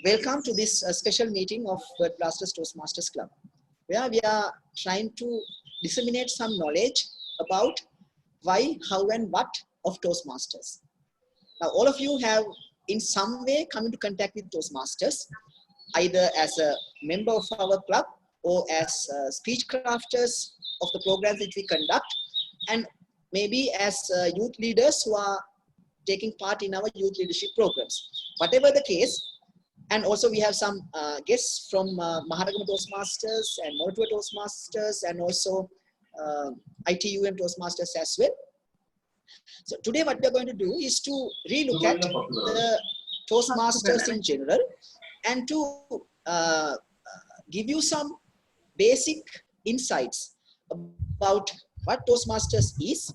Welcome to this special meeting of Word Blasters Toastmasters Club, where we are trying to disseminate some knowledge about why, how, and what of Toastmasters. Now, all of you have in some way come into contact with Toastmasters, either as a member of our club or as speech crafters of the programs that we conduct, and maybe as youth leaders who are taking part in our youth leadership programs. Whatever the case, and also we have some guests from Mahanagama Toastmasters and Moratua Toastmasters and also ITUM Toastmasters as well. So today what we're going to do is to relook at the Toastmasters in general and to give you some basic insights about what Toastmasters is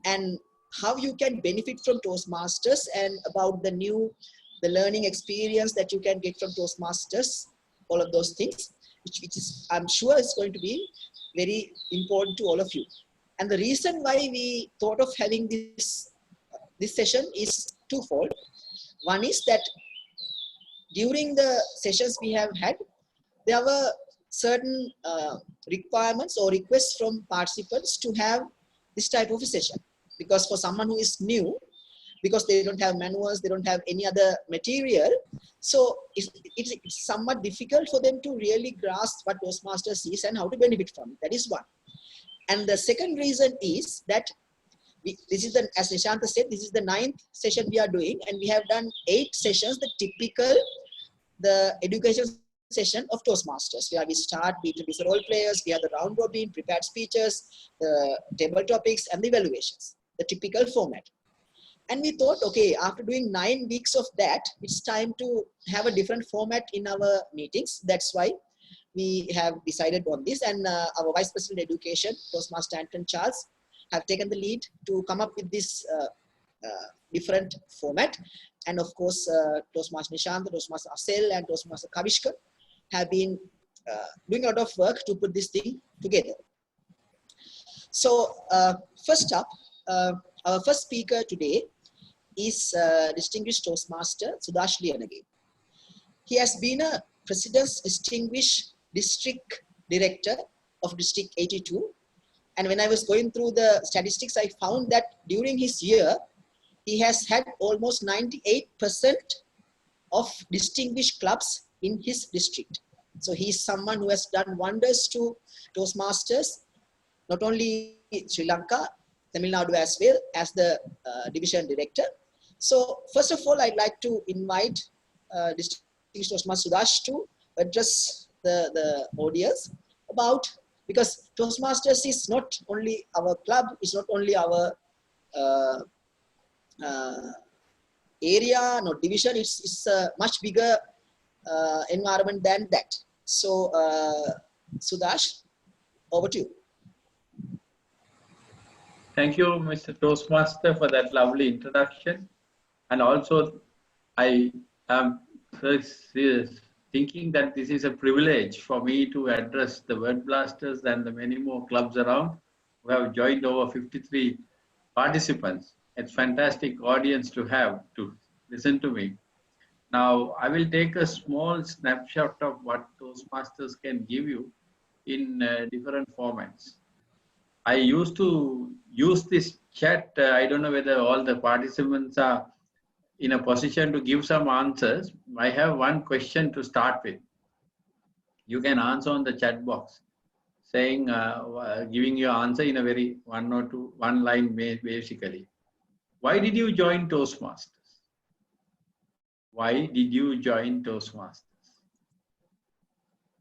and how you can benefit from Toastmasters and about the learning experience that you can get from Toastmasters, all of those things, which is, I'm sure is going to be very important to all of you. And the reason why we thought of having this session is twofold. One is that during the sessions we have had, there were certain requirements or requests from participants to have this type of a session. Because for someone who is new, because they don't have manuals, they don't have any other material, so it's somewhat difficult for them to really grasp what Toastmasters is and how to benefit from it. That is one. And the second reason is that this is as Nishanta said, this is the 9th session we are doing, and we have done 8 sessions, the education session of Toastmasters, where we start, we introduce the role players, we have the round robin, prepared speeches, the table topics, and the evaluations, the typical format. And we thought, okay, after doing 9 weeks of that, it's time to have a different format in our meetings. That's why we have decided on this. And our Vice President of Education, Toastmaster Anton Charles, have taken the lead to come up with this different format. And of course, Toastmaster Nishanta, Toastmaster Asel, and Toastmaster Kavishka have been doing a lot of work to put this thing together. So first up, our first speaker today is distinguished Toastmaster Sudash Liyanage. He has been a President's Distinguished District Director of District 82. And when I was going through the statistics, I found that during his year, he has had almost 98% of distinguished clubs in his district. So he's someone who has done wonders to Toastmasters, not only Sri Lanka, Tamil Nadu as well as the division director. So first of all, I'd like to invite distinguished Toastmaster Sudash to address the audience about, because Toastmasters is not only our club, it's not only our area, not division, it's a much bigger environment than that. So Sudash, over to you. Thank you, Mr. Toastmaster, for that lovely introduction. And also, I am thinking that this is a privilege for me to address the Word Blasters and the many more clubs around who have joined, over 53 participants. It's a fantastic audience to have to listen to me. Now, I will take a small snapshot of what Toastmasters can give you in different formats. I used to use this chat. I don't know whether all the participants are in a position to give some answers. I have one question to start with. You can answer on the chat box, saying, giving your answer in a very one line basically. Why did you join Toastmasters? Why did you join Toastmasters?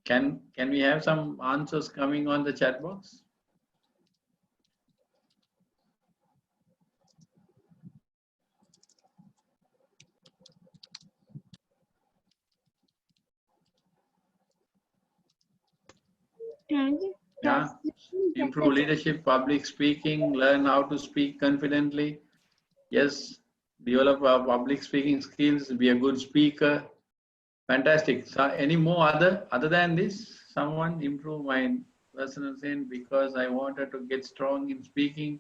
Can we have some answers coming on the chat box? Yeah. Improve leadership, public speaking, learn how to speak confidently. Yes, develop our public speaking skills, be a good speaker. Fantastic. So any more other than this? Someone improve my personal sense because I wanted to get strong in speaking.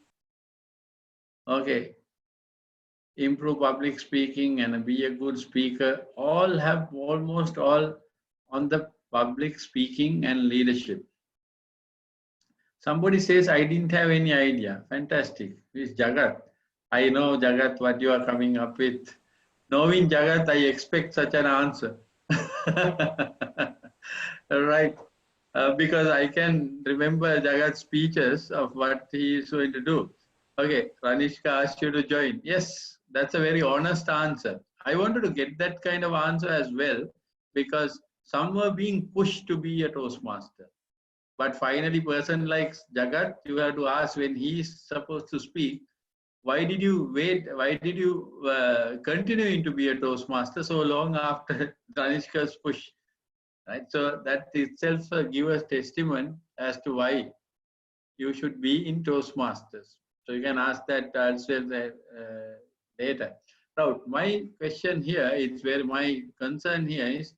Okay. improve public speaking and be a good speaker, all have almost all on the public speaking and leadership. Somebody says, I didn't have any idea. Fantastic. It's Jagat. I know, Jagat, what you are coming up with. Knowing Jagat, I expect such an answer. Right. Because I can remember Jagat's speeches of what he is going to do. Okay, Ranishka asked you to join. Yes, that's a very honest answer. I wanted to get that kind of answer as well, because some were being pushed to be a Toastmaster. But finally, person like Jagat, you have to ask when he is supposed to speak, why did you wait? Why did you continue to be a Toastmaster so long after Ranishka's push? Right? So that itself gives us testimony as to why you should be in Toastmasters. So you can ask that answer later. Now, my question here is where my concern here is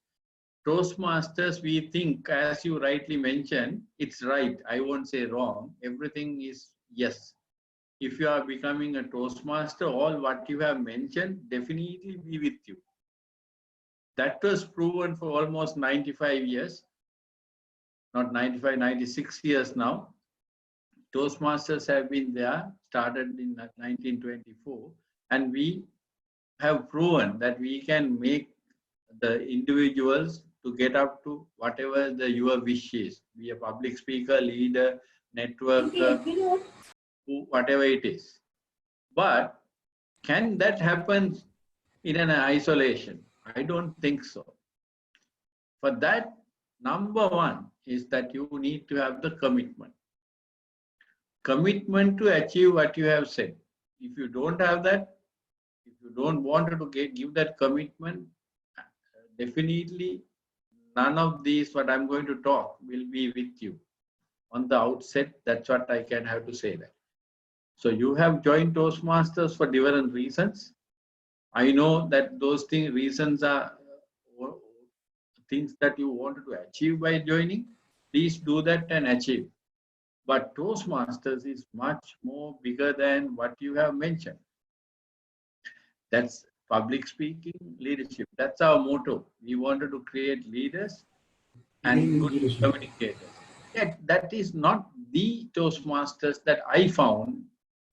Toastmasters, we think, as you rightly mentioned, it's right. I won't say wrong. Everything is yes. If you are becoming a Toastmaster, all what you have mentioned definitely be with you. That was proven for almost 95 years, not 95, 96 years now. Toastmasters have been there, started in 1924, and we have proven that we can make the individuals to get up to whatever your wish is, be a public speaker, leader, networker, whatever it is. But can that happen in an isolation? I don't think so. For that, number one is that you need to have the commitment. Commitment to achieve what you have said. If you don't have that, if you don't want to give that commitment, definitely none of these what I'm going to talk will be with you. On the outset, that's what I can have to say that. So you have joined Toastmasters for different reasons. I know that those reasons are things that you wanted to achieve by joining. Please do that and achieve. But Toastmasters is much more bigger than what you have mentioned. That's public speaking, leadership. That's our motto. We wanted to create leaders and good communicators. Yet that is not the Toastmasters that I found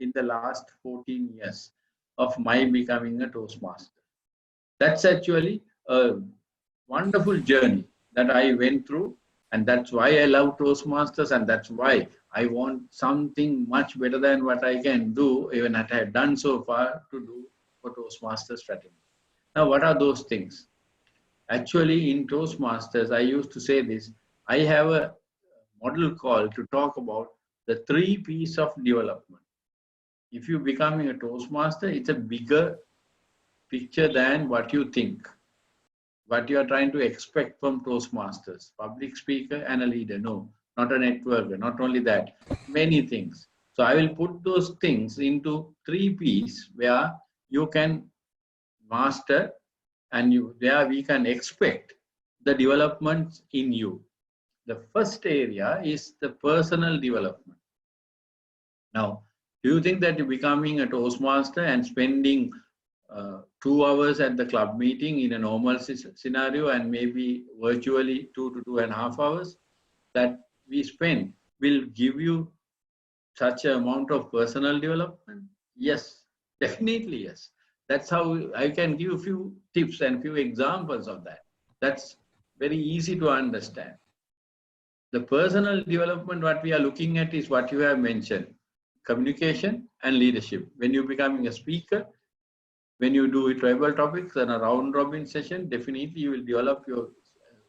in the last 14 years of my becoming a Toastmaster. That's actually a wonderful journey that I went through, and that's why I love Toastmasters, and that's why I want something much better than what I can do, even that I have done so far, to do for Toastmasters fraternity. Now, what are those things? Actually, in Toastmasters, I used to say this, I have a model call to talk about the 3 P's of development. If you're becoming a Toastmaster, it's a bigger picture than what you think, what you are trying to expect from Toastmasters, public speaker and a leader. No, not a networker, not only that, many things. So I will put those things into 3 P's where you can master and where we can expect the developments in you. The first area is the personal development. Now, do you think that you're becoming a Toastmaster and spending 2 hours at the club meeting in a normal scenario and maybe virtually 2 to 2.5 hours that we spend will give you such an amount of personal development? Yes, definitely yes. That's how I can give a few tips and few examples of that. That's very easy to understand. The personal development, what we are looking at is what you have mentioned, communication and leadership. When you're becoming a speaker, when you do tribal topics and a round robin session, definitely you will develop your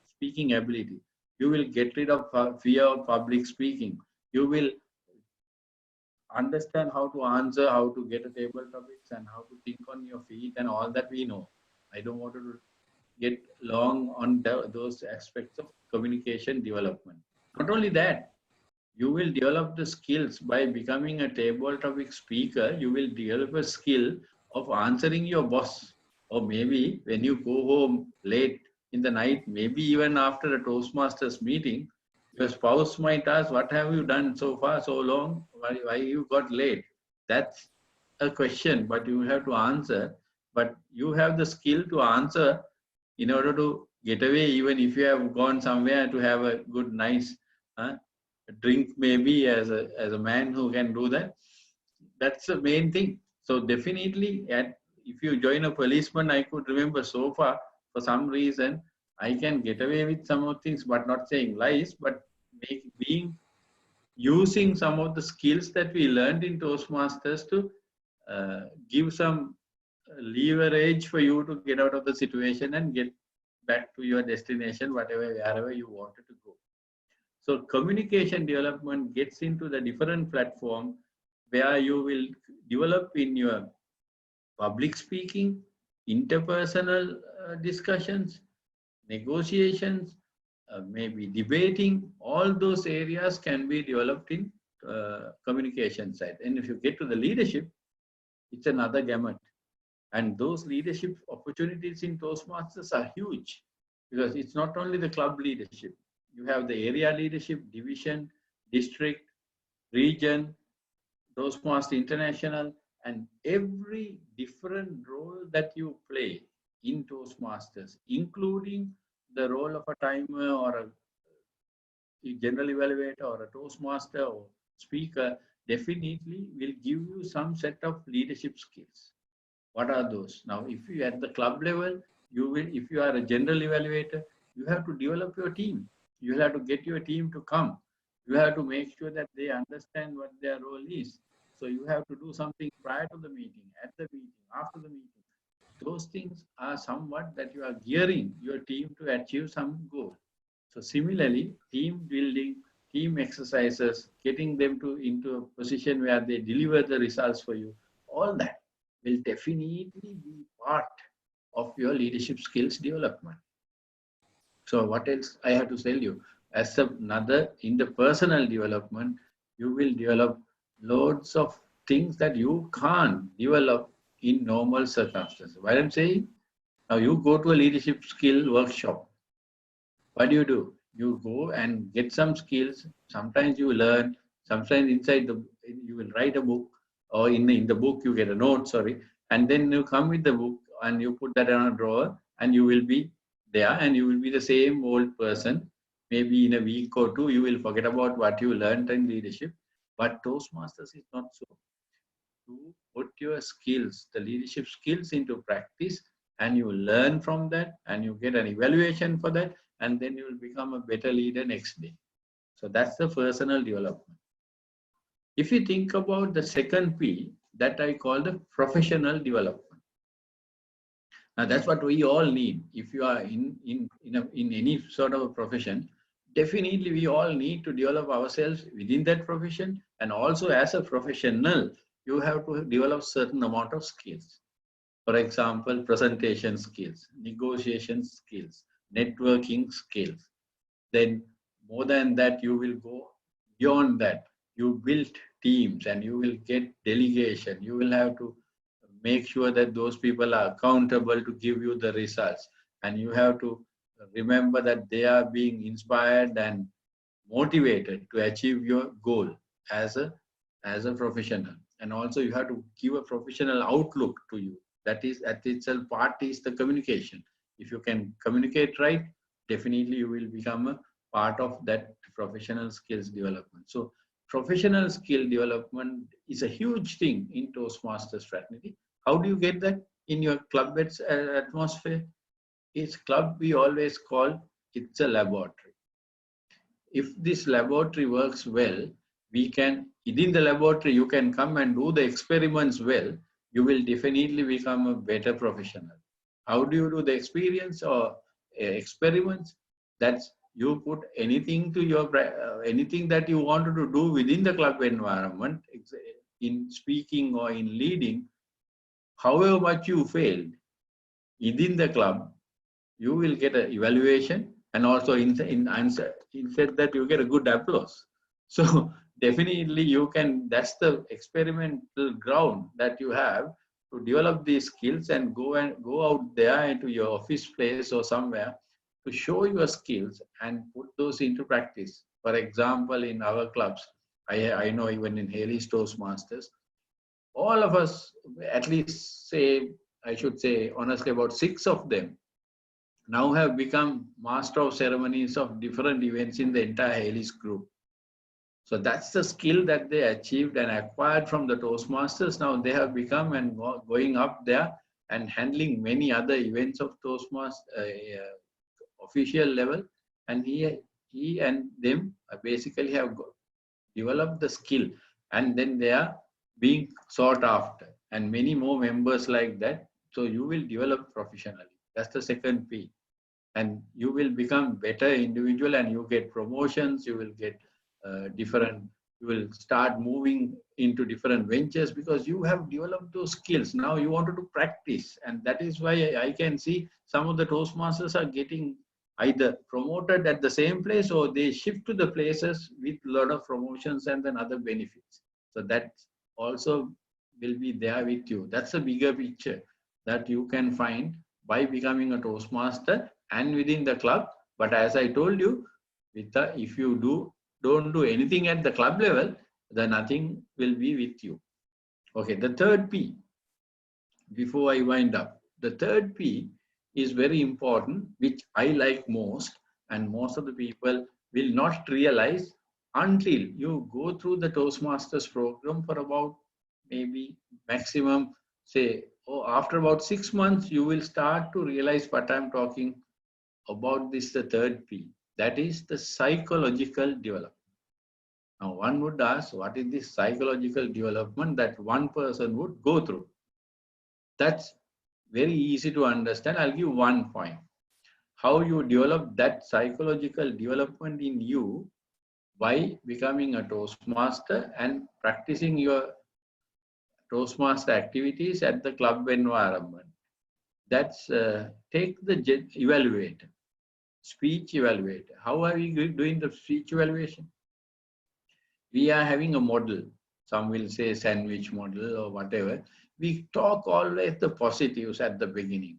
speaking ability. You will get rid of fear of public speaking. You will understand how to answer, how to get a table topics and how to think on your feet and all that we know. I don't want to get long on those aspects of communication development. Not only that, you will develop the skills by becoming a table topic speaker. You will develop a skill of answering your boss, or maybe when you go home late in the night, maybe even after a Toastmasters meeting, your spouse might ask, what have you done so far, so long? Why you got late? That's a question, but you have to answer. But you have the skill to answer in order to get away, even if you have gone somewhere to have a good, nice drink, maybe as a man who can do that. That's the main thing. So definitely, if you join a policeman, I could remember so far, for some reason, I can get away with some of things, but not saying lies, but using some of the skills that we learned in Toastmasters to give some leverage for you to get out of the situation and get back to your destination, wherever you wanted to go. So communication development gets into the different platform where you will develop in your public speaking, interpersonal discussions, negotiations, maybe debating. All those areas can be developed in communication side. And if you get to the leadership, it's another gamut. And those leadership opportunities in Toastmasters are huge, because it's not only the club leadership. You have the area leadership, division, district, region, Toastmasters International, and every different role that you play in Toastmasters, including the role of a timer or a general evaluator or a Toastmaster or speaker, definitely will give you some set of leadership skills. What are those? Now, if you at the club level, if you are a general evaluator, you have to develop your team. You will have to get your team to come. You have to make sure that they understand what their role is. So you have to do something prior to the meeting, at the meeting, after the meeting. Those things are somewhat that you are gearing your team to achieve some goal. So similarly, team building, team exercises, getting them into a position where they deliver the results for you, all that will definitely be part of your leadership skills development. So what else I have to tell you? As another, in the personal development, you will develop loads of things that you can't develop in normal circumstances. What I'm saying, now you go to a leadership skill workshop. What do? You go and get some skills. Sometimes you learn, sometimes you will write a book, or in the book you get a note, and then you come with the book and you put that on a drawer, and you will be there, and you will be the same old person. Maybe in a week or two, you will forget about what you learned in leadership. But Toastmasters is not so. You put your skills, the leadership skills, into practice, and you learn from that, and you get an evaluation for that, and then you will become a better leader next day. So that's the personal development. If you think about the second P, that I call the professional development. Now that's what we all need. If you are in any sort of a profession, definitely we all need to develop ourselves within that profession, and also as a professional, you have to develop certain amount of skills. For example, presentation skills, negotiation skills, networking skills. Then more than that, you will go beyond that. You build teams and you will get delegation. You will have to make sure that those people are accountable to give you the results. And you have to remember that they are being inspired and motivated to achieve your goal as a professional. And also you have to give a professional outlook to you. That is, at itself, part is the communication. If you can communicate right, definitely you will become a part of that professional skills development. So professional skill development is a huge thing in Toastmasters fraternity. How do you get that in your club atmosphere? Each club we always call it's a laboratory. If this laboratory works well, we can, within the laboratory, you can come and do the experiments well. You will definitely become a better professional. How do you do the experience or experiments? That's you put anything to your anything that you wanted to do within the club environment, in speaking or in leading. However much you failed within the club, you will get an evaluation, and also instead that you get a good applause. So definitely you can, that's the experimental ground that you have to develop these skills and go out there into your office place or somewhere to show your skills and put those into practice. For example, in our clubs, I know even in Haley's Toastmasters, all of us, at least say, I should say honestly, about 6 of them now have become master of ceremonies of different events in the entire HALIS group. So that's the skill that they achieved and acquired from the Toastmasters. Now they have become and going up there and handling many other events of Toastmasters official level. And he and them basically have developed the skill, and then they are being sought after, and many more members like that. So you will develop professionally. That's the second P. And you will become better individual, and you get promotions, you will get different, you will start moving into different ventures because you have developed those skills. Now you wanted to practice, and that is why I can see some of the Toastmasters are getting either promoted at the same place, or they shift to the places with a lot of promotions and then other benefits. So that also will be there with you. That's a bigger picture that you can find by becoming a Toastmaster and within the club. But as I told you, if you don't do anything at the club level, then nothing will be with you. Okay, the third P, before I wind up, the third P is very important, which I like most, and most of the people will not realize until you go through the Toastmasters program for about maybe maximum, say, after about 6 months, you will start to realize what I'm talking about. This the third P, that is the psychological development. Now one would ask, what is this psychological development that one person would go through? That's very easy to understand. I'll give one point. How you develop that psychological development in you by becoming a Toastmaster and practicing your Toastmaster activities at the club environment. That's take the evaluator, speech evaluator. How are we doing the speech evaluation? We are having a model. Some will say sandwich model or whatever. We talk always the positives at the beginning,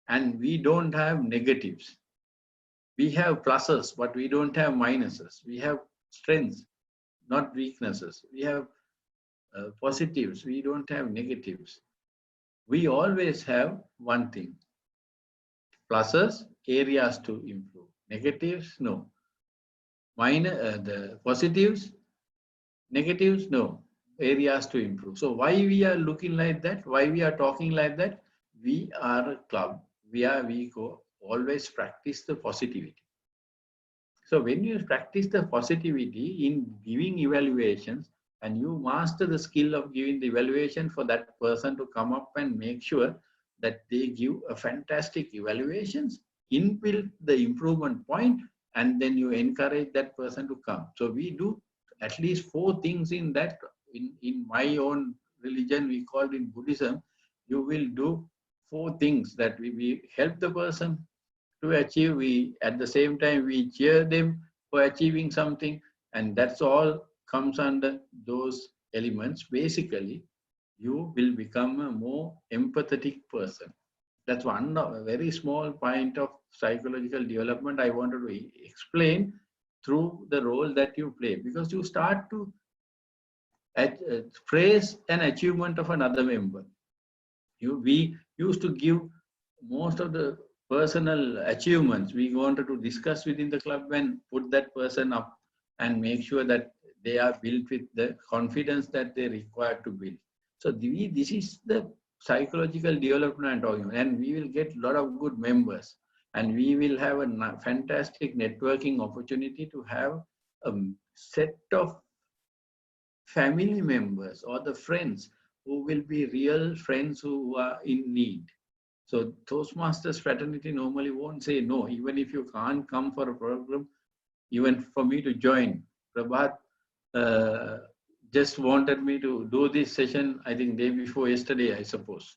and we don't have negatives. We have pluses, but we don't have minuses. We have strengths, not weaknesses. We have positives. We don't have negatives. We always have one thing: pluses, areas to improve. Negatives, no. The positives, negatives, no. Areas to improve. So why we are looking like that? Why we are talking like that? We are a club. We go always practice the positivity. So when you practice the positivity in giving evaluations, and you master the skill of giving the evaluation for that person to come up and make sure that they give a fantastic evaluations, inbuilt the improvement point, and then you encourage that person to come. So we do at least 4 things in that. In my own religion, we call it in Buddhism, you will do 4 things that we help the person to achieve. We at the same time we cheer them for achieving something, and that's all comes under those elements. Basically, you will become a more empathetic person. That's one very small point of psychological development I wanted to explain through the role that you play, because you start to praise an achievement of another member. We used to give most of the personal achievements we wanted to discuss within the club and put that person up and make sure that they are built with the confidence that they require to build. So this is the psychological development I'm talking about, and we will get a lot of good members, and we will have a fantastic networking opportunity to have a set of family members or the friends who will be real friends who are in need. So Toastmasters fraternity normally won't say no, even if you can't come for a program, even for me to join. Prabhat just wanted me to do this session, I think day before yesterday, I suppose.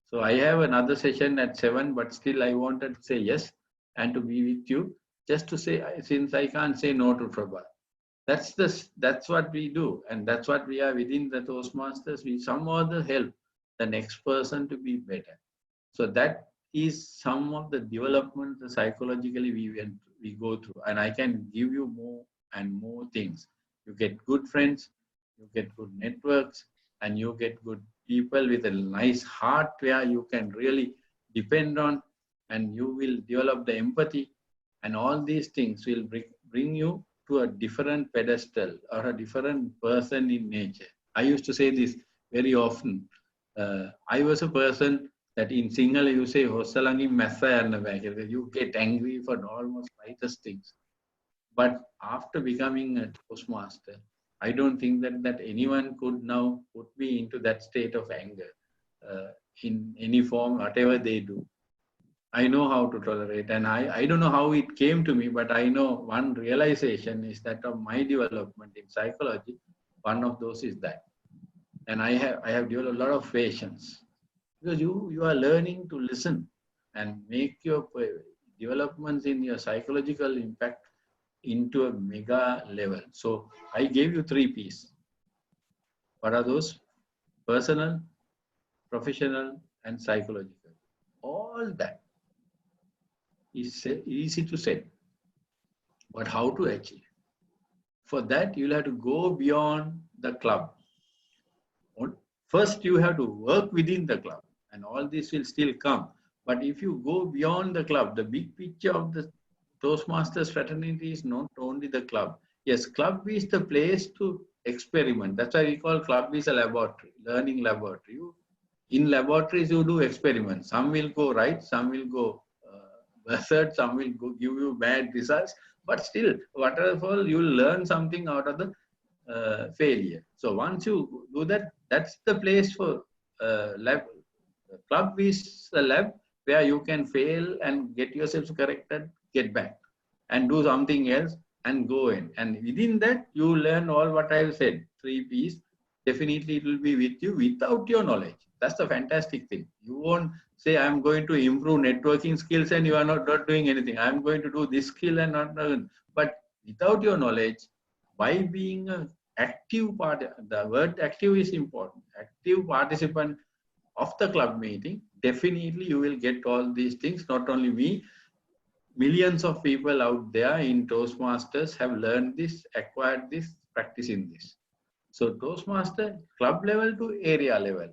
So I have another session at 7, but still I wanted to say yes and to be with you, just to say, since I can't say no to Prabhat. That's what we do, and that's what we are within the Toastmasters. We somehow help the next person to be better. So that is some of the development psychologically we go through, and I can give you more and more things. You get good friends, you get good networks, and you get good people with a nice heart where you can really depend on, and you will develop the empathy, and all these things will bring you to a different pedestal or a different person in nature. I used to say this very often. I was a person that in Sinhala you say, "Hossalangi massa yanna bæ." You get angry for almost slightest things. But after becoming a Toastmaster, I don't think that anyone could now put me into that state of anger in any form, whatever they do. I know how to tolerate, and I don't know how it came to me, but I know one realization is that of my development in psychology, one of those is that. And I have developed a lot of patience, because you are learning to listen and make your developments in your psychological impact into a mega level. So I gave you 3 P's. What are those? Personal, professional, and psychological. All that is easy to say, but how to achieve? For that, you'll have to go beyond the club. First, you have to work within the club, and all this will still come. But if you go beyond the club, the big picture of the Toastmasters fraternity is not only the club. Yes, club is the place to experiment. That's why we call club is a laboratory, learning laboratory. In laboratories, you do experiments. Some will go right, some will go berserk, some will give you bad results. But still, whatever, you will learn something out of the failure. So once you do that, that's the place for lab. The club is the lab where you can fail and get yourself corrected, get back, and do something else and go in. And within that, you learn all what I have said, 3 P's. Definitely, it will be with you without your knowledge. That's the fantastic thing. You won't say, I'm going to improve networking skills and you are not doing anything. I'm going to do this skill and not. But without your knowledge, by being an active part, the word active is important. Active participant of the club meeting, definitely you will get all these things. Not only me, millions of people out there in Toastmasters have learned this, acquired this, practicing this. So Toastmaster, club level to area level,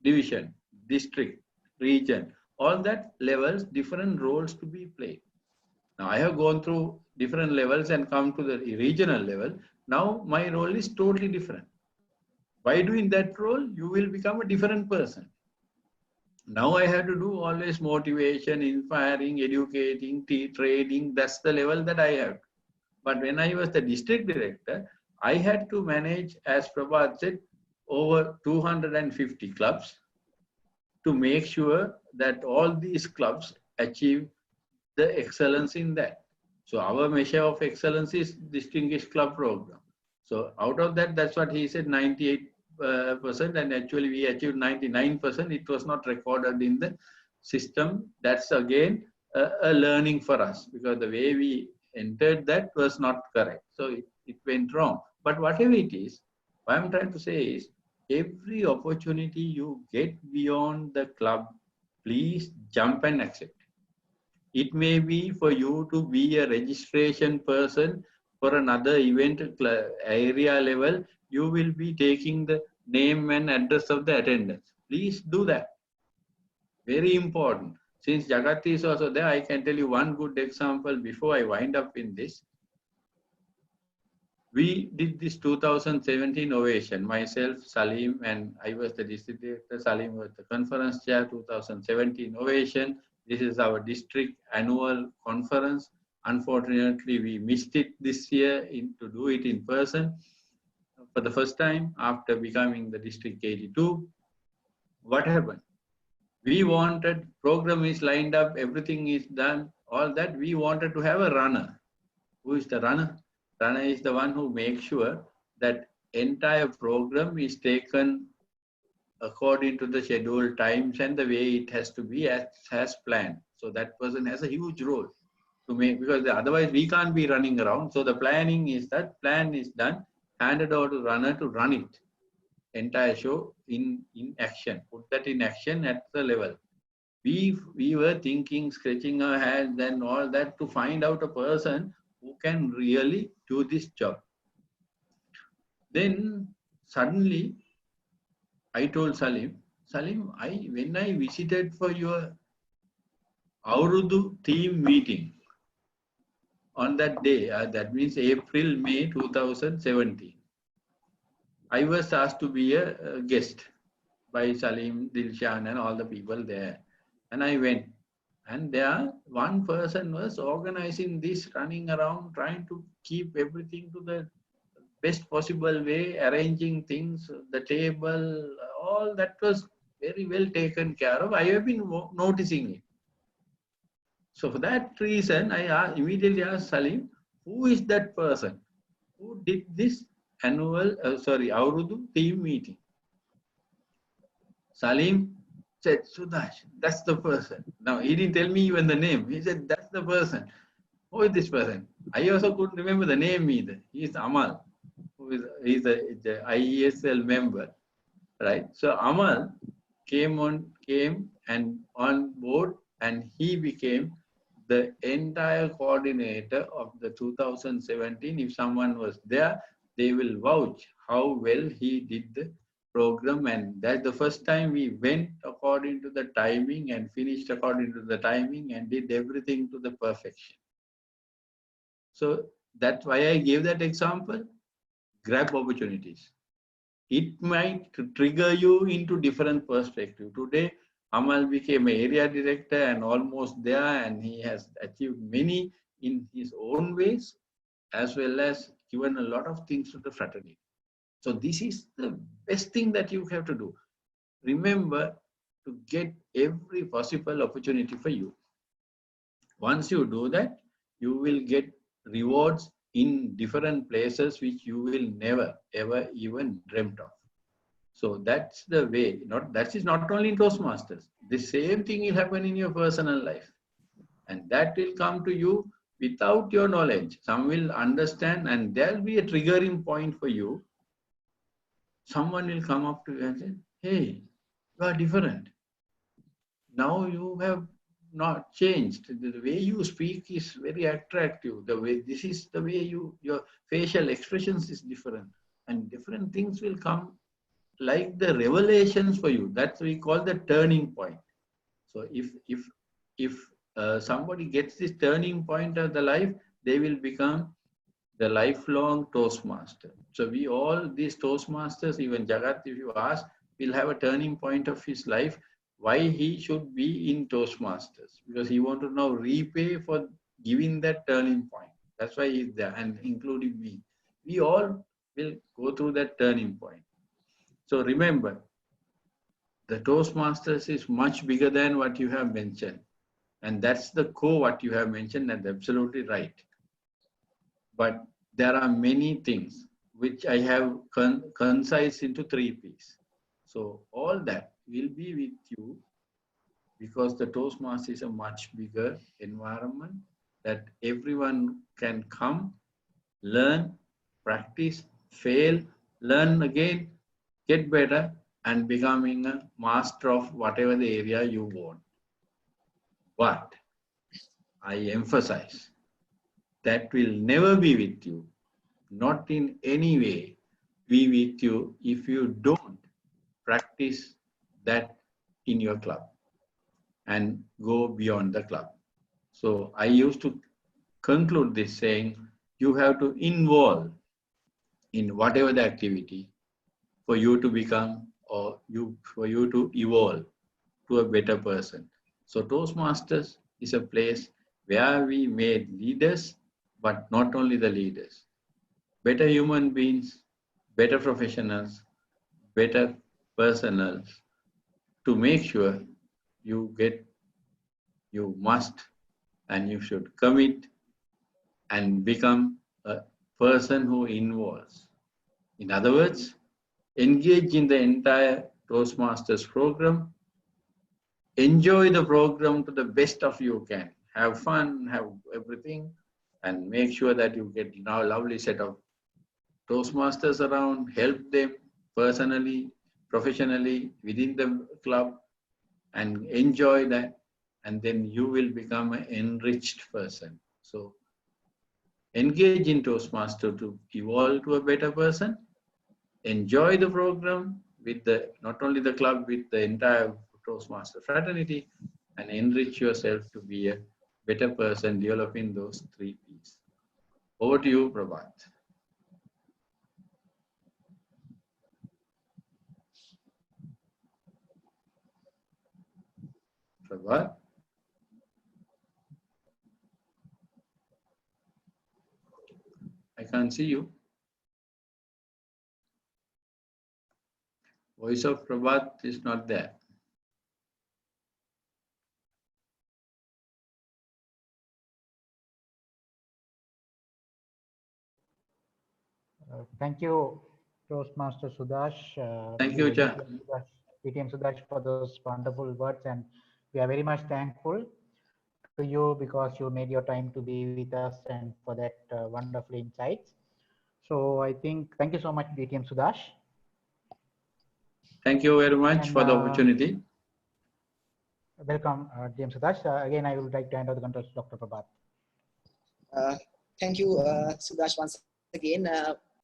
division, district, region, all that levels, different roles to be played. Now I have gone through different levels and come to the regional level. Now my role is totally different. By doing that role, you will become a different person. Now I have to do always motivation, inspiring, educating, training. That's the level that I have. But when I was the district director, I had to manage, as Prabhat said, over 250 clubs to make sure that all these clubs achieve the excellence in that. So our measure of excellence is Distinguished Club Program. So out of that, that's what he said, 98%, and actually we achieved 99%. It was not recorded in the system. That's again a learning for us, because the way we entered that was not correct. So it went wrong. But whatever it is, what I'm trying to say is, every opportunity you get beyond the club, please jump and accept. It may be for you to be a registration person for another event area level. You will be taking the name and address of the attendance. Please do that. Very important. Since Jagat is also there, I can tell you one good example before I wind up in this. We did this 2017 ovation, myself, Salim, and I was the district director. Salim was the conference chair, 2017 ovation. This is our district annual conference. Unfortunately, we missed it this year to do it in person for the first time after becoming the district 82. What happened? We wanted, program is lined up, everything is done, all that. We wanted to have a runner. Who is the runner? Runner is the one who makes sure that entire program is taken according to the scheduled times and the way it has to be as planned. So that person has a huge role to make, because otherwise we can't be running around. So the planning is that plan is done, handed over to runner to run it, entire show in action, put that in action at the level. We were thinking, scratching our heads and all that to find out a person who can really do this job. Then suddenly I told Salim, when I visited for your Aurudu team meeting on that day, that means April, May 2017, I was asked to be a guest by Salim, Dilshan and all the people there. And I went. And there, one person was organizing this, running around, trying to keep everything to the best possible way, arranging things, the table, all that was very well taken care of. I have been noticing it. So for that reason, I immediately asked Salim, who is that person who did this Aurudu team meeting? Salim said, Sudash, that's the person. Now, he didn't tell me even the name. He said, that's the person. Who is this person? I also couldn't remember the name either. He is Amal, he's the IESL member, right? So Amal came and on board, and he became the entire coordinator of the 2017. If someone was there, they will vouch how well he did the program, and that's the first time we went according to the timing and finished according to the timing and did everything to the perfection. So that's why I gave that example. Grab opportunities. It might trigger you into different perspective. Today, Amal became an area director and almost there, and he has achieved many in his own ways, as well as given a lot of things to the fraternity. So this is the best thing that you have to do. Remember to get every possible opportunity for you. Once you do that, you will get rewards in different places which you will never ever even dreamt of. So that's the way. That is not only in Toastmasters. The same thing will happen in your personal life, and that will come to you without your knowledge. Some will understand, and there will be a triggering point for you. Someone will come up to you and say, hey, you are different. Now you have not changed. The way you speak is very attractive. This is the way your facial expressions is different. And different things will come like the revelations for you. That's what we call the turning point. So if somebody gets this turning point of the life, they will become the lifelong Toastmaster. So we all, these Toastmasters, even Jagat, if you ask, will have a turning point of his life, why he should be in Toastmasters. Because he want to now repay for giving that turning point. That's why he's there, and including me. We all will go through that turning point. So remember, the Toastmasters is much bigger than what you have mentioned. And that's the core what you have mentioned, and absolutely right. But there are many things which I have concise into 3 P's. So all that will be with you, because the Toastmasters is a much bigger environment that everyone can come, learn, practice, fail, learn again, get better, and becoming a master of whatever the area you want. But I emphasize, that will never be with you, not in any way be with you if you don't practice that in your club and go beyond the club. So I used to conclude this saying, you have to involve in whatever the activity for you to become, or for you to evolve to a better person. So Toastmasters is a place where we made leaders, but not only the leaders, better human beings, better professionals, better personals, to make sure you must and you should commit and become a person who involves. In other words, engage in the entire Toastmasters program, enjoy the program to the best of you can, have fun, have everything, and make sure that you get now a lovely set of Toastmasters around, help them personally, professionally, within the club, and enjoy that, and then you will become an enriched person. So engage in Toastmaster to evolve to a better person, enjoy the program with the, not only the club, with the entire Toastmaster fraternity, and enrich yourself to be a better person, developing those 3 P's. Over to you, Prabhat. Prabhat? I can't see you. Voice of Prabhat is not there. Thank you, Toastmaster Sudash. Thank you, Cha. PTM Sudash, for those wonderful words, and we are very much thankful to you because you made your time to be with us and for that wonderful insights. So I think, thank you so much, PTM Sudash. Thank you very much for the opportunity. Welcome, DTM Sudash. Again, I would like to hand over the controls to Dr. Prabhat. Thank you, Sudash, once again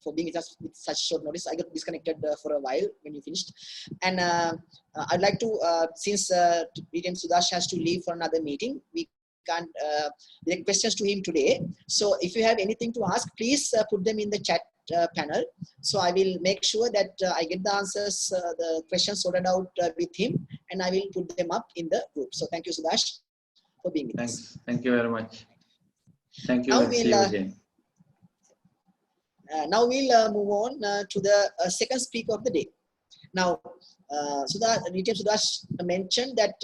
for being with us with such short notice. I got disconnected for a while when you finished. And I'd like to, since DTM Sudash has to leave for another meeting, we can't direct questions to him today. So if you have anything to ask, please put them in the chat panel. So I will make sure that I get the answers, the questions sorted out with him, and I will put them up in the group. So thank you, Sudash, for being with us. Thank you very much. Thank you, Now and see you again. Now we'll move on to the second speaker of the day. Now, Sudash mentioned that,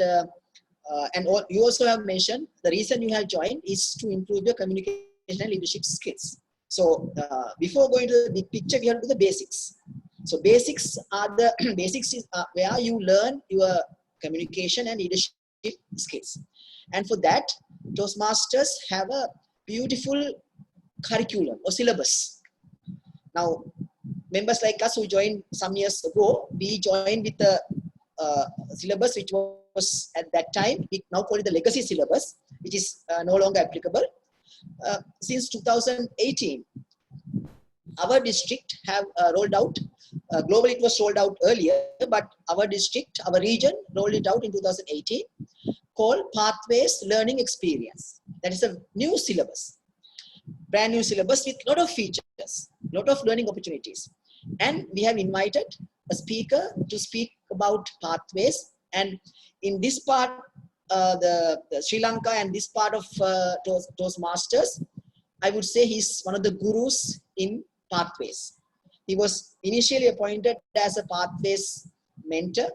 you also have mentioned the reason you have joined is to improve your communication and leadership skills. So before going to the big picture, we have to do the basics. So basics are the basics is where you learn your communication and leadership skills. And for that, Toastmasters have a beautiful curriculum or syllabus. Now, members like us who joined some years ago, we joined with the syllabus which was at that time, we now call it the legacy syllabus, which is no longer applicable. Since 2018, our district have rolled out, globally it was rolled out earlier, but our district, our region rolled it out in 2018, called Pathways Learning Experience. That is a new syllabus, brand new syllabus with a lot of features, a lot of learning opportunities. And we have invited a speaker to speak about pathways. And in this part, the Sri Lanka and this part of Toastmasters, I would say he's one of the gurus in pathways. He was initially appointed as a pathways mentor,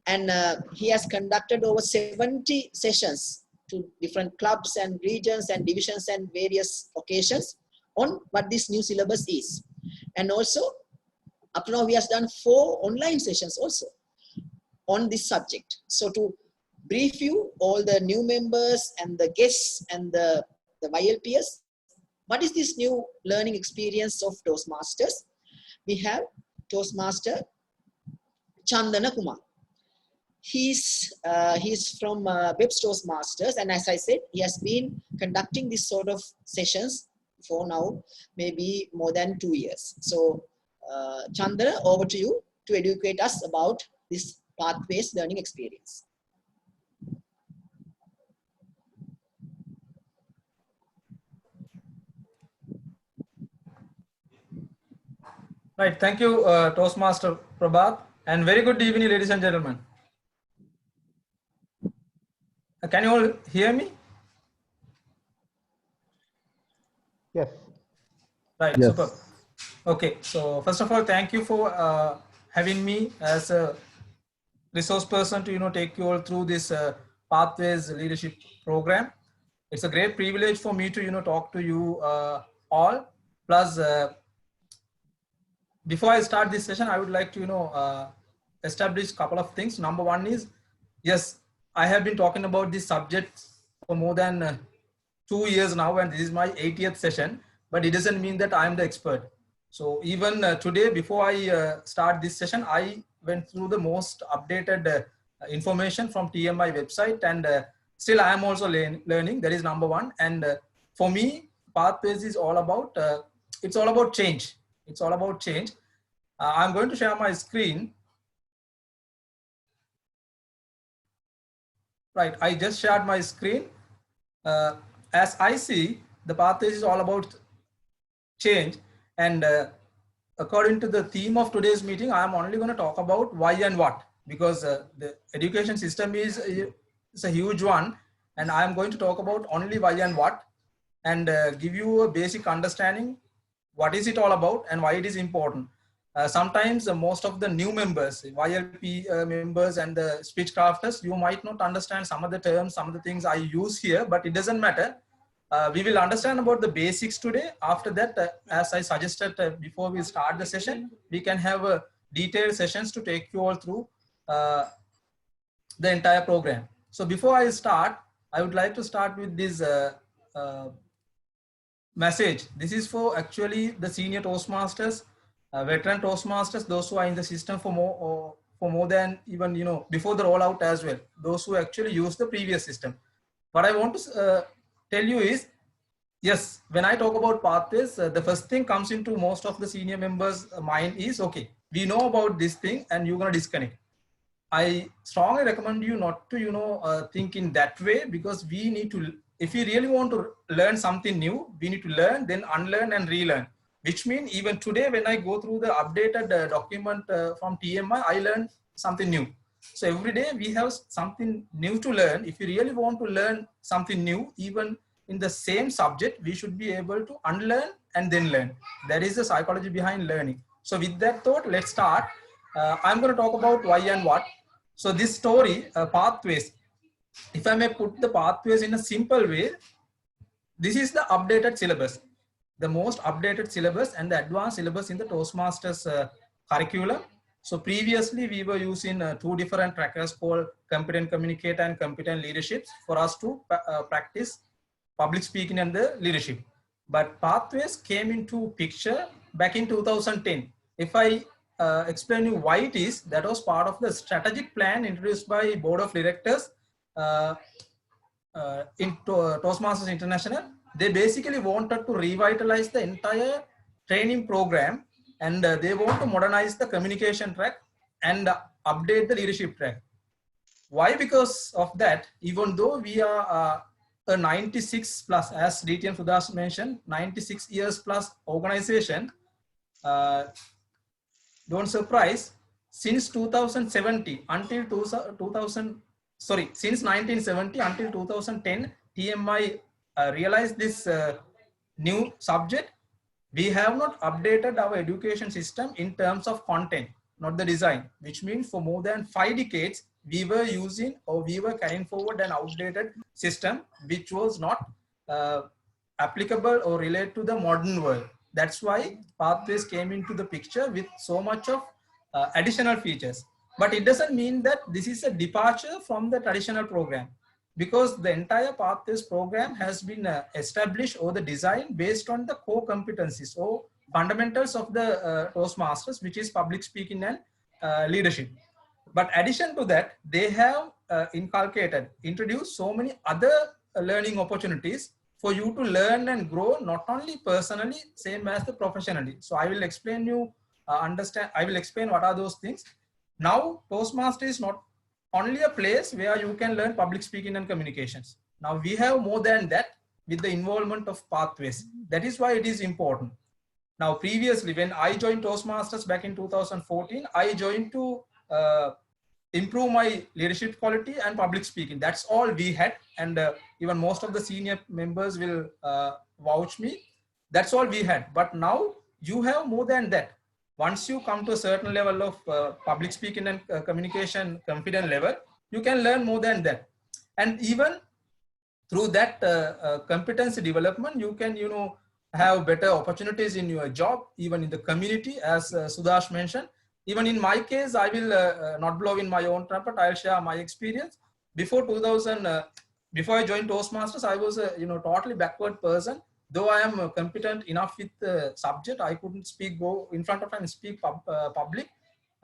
and he has conducted over 70 sessions to different clubs and regions and divisions and various occasions on what this new syllabus is. And also, up to now, he has done 4 online sessions also on this subject. So to brief you, all the new members and the guests and the YLPs, what is this new learning experience of Toastmasters? We have Toastmaster Chandana Kumar. He's from Webs Toastmasters, and as I said, he has been conducting this sort of sessions for now maybe more than 2 years. So Chandana, over to you to educate us about this pathways learning experience. Right, thank you, Toastmaster Prabhat, and very good evening, ladies and gentlemen. Can you all hear me? Yes. Right, yes. Super. Okay, so first of all, thank you for having me as a resource person to take you all through this Pathways Leadership Program. It's a great privilege for me to talk to you all. Plus, before I start this session, I would like to establish a couple of things. Number one is, yes, I have been talking about this subject for more than 2 years now, and this is my 80th session, but it doesn't mean that I am the expert. So even today, before I start this session, I went through the most updated information from TMI website, and still I am also learning. That is number one. And for me, Pathways is all about, it's all about change. It's all about change. I'm going to share my screen. Right, I just shared my screen. As I see, the pathways is all about change, and according to the theme of today's meeting, I am only going to talk about why and what, because the education system is a huge one, and I am going to talk about only why and what, and give you a basic understanding what is it all about and why it is important. Sometimes most of the new members, YLP members and the speech crafters, you might not understand some of the terms, some of the things I use here, but it doesn't matter. We will understand about the basics today. After that, as I suggested before we start the session, we can have detailed sessions to take you all through the entire program. So before I start, I would like to start with this message. This is for actually the senior Toastmasters, veteran Toastmasters, those who are in the system for more than even, you know, before the rollout as well, those who actually use the previous system. What I want to tell you is, yes, when I talk about pathways, the first thing comes into most of the senior members' mind is, okay, we know about this thing and you're going to disconnect. I strongly recommend you not to, you know, think in that way, because we need to, if you really want to learn something new, we need to learn, then unlearn and relearn. Which means even today, when I go through the updated document from TMI, I learn something new. So every day we have something new to learn. If you really want to learn something new, even in the same subject, we should be able to unlearn and then learn. That is the psychology behind learning. So with that thought, let's start. I'm going to talk about why and what. So this story, pathways, if I may put the pathways in a simple way, this is the updated syllabus, the most updated syllabus and the advanced syllabus in the Toastmasters curriculum. So previously we were using two different trackers called Competent Communicator and Competent Leadership for us to practice public speaking and the leadership. But pathways came into picture back in 2010. If I explain you why it is, that was part of the strategic plan introduced by Board of Directors in Toastmasters International. They basically wanted to revitalize the entire training program, and they want to modernize the communication track and update the leadership track. Why? Because of that, even though we are a 96 plus, as DTM Sudas mentioned, 96 years plus organization, don't surprise, since 2070 until 2000, sorry, since 1970 until 2010, TMI realized this new subject. We have not updated our education system in terms of content, not the design, which means for more than 5 decades, we were using or we were carrying forward an outdated system, which was not applicable or related to the modern world. That's why pathways came into the picture with so much of additional features. But it doesn't mean that this is a departure from the traditional program, because the entire pathways program has been established or the design based on the core competencies or fundamentals of the Toastmasters, which is public speaking and leadership. But addition to that, they have introduced so many other learning opportunities for you to learn and grow, not only personally, same as the professionally. So I will explain you, I will explain what are those things. Now, Toastmaster is not only a place where you can learn public speaking and communications. Now we have more than that with the involvement of pathways. That is why it is important. Now, previously, when I joined Toastmasters back in 2014, I joined to improve my leadership quality and public speaking. That's all we had. And even most of the senior members will vouch me. That's all we had. But now you have more than that. Once you come to a certain level of public speaking and communication confident level, you can learn more than that. And even through that competency development, you can, you know, have better opportunities in your job, even in the community, as Sudash mentioned. Even in my case, I will not blow in my own trumpet. I'll share my experience. Before 2000, before I joined Toastmasters, I was a, you know, totally backward person. Though I am competent enough with the subject, I couldn't go in front of and speak public.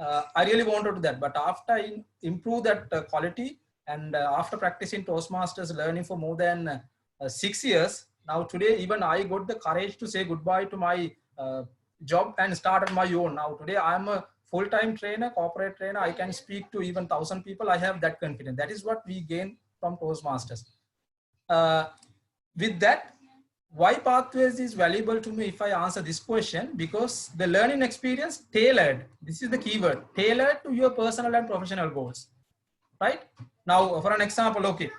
I really wanted to that. But after I improved that quality, and after practicing Toastmasters learning for more than 6 years, now today even I got the courage to say goodbye to my job and started my own. Now today I am a full-time trainer, corporate trainer. I can speak to even 1,000 people. I have that confidence. That is what we gain from Toastmasters. With that, why Pathways is valuable to me if I answer this question? Because the learning experience tailored, this is the keyword, tailored to your personal and professional goals, right? Now, for an example, okay,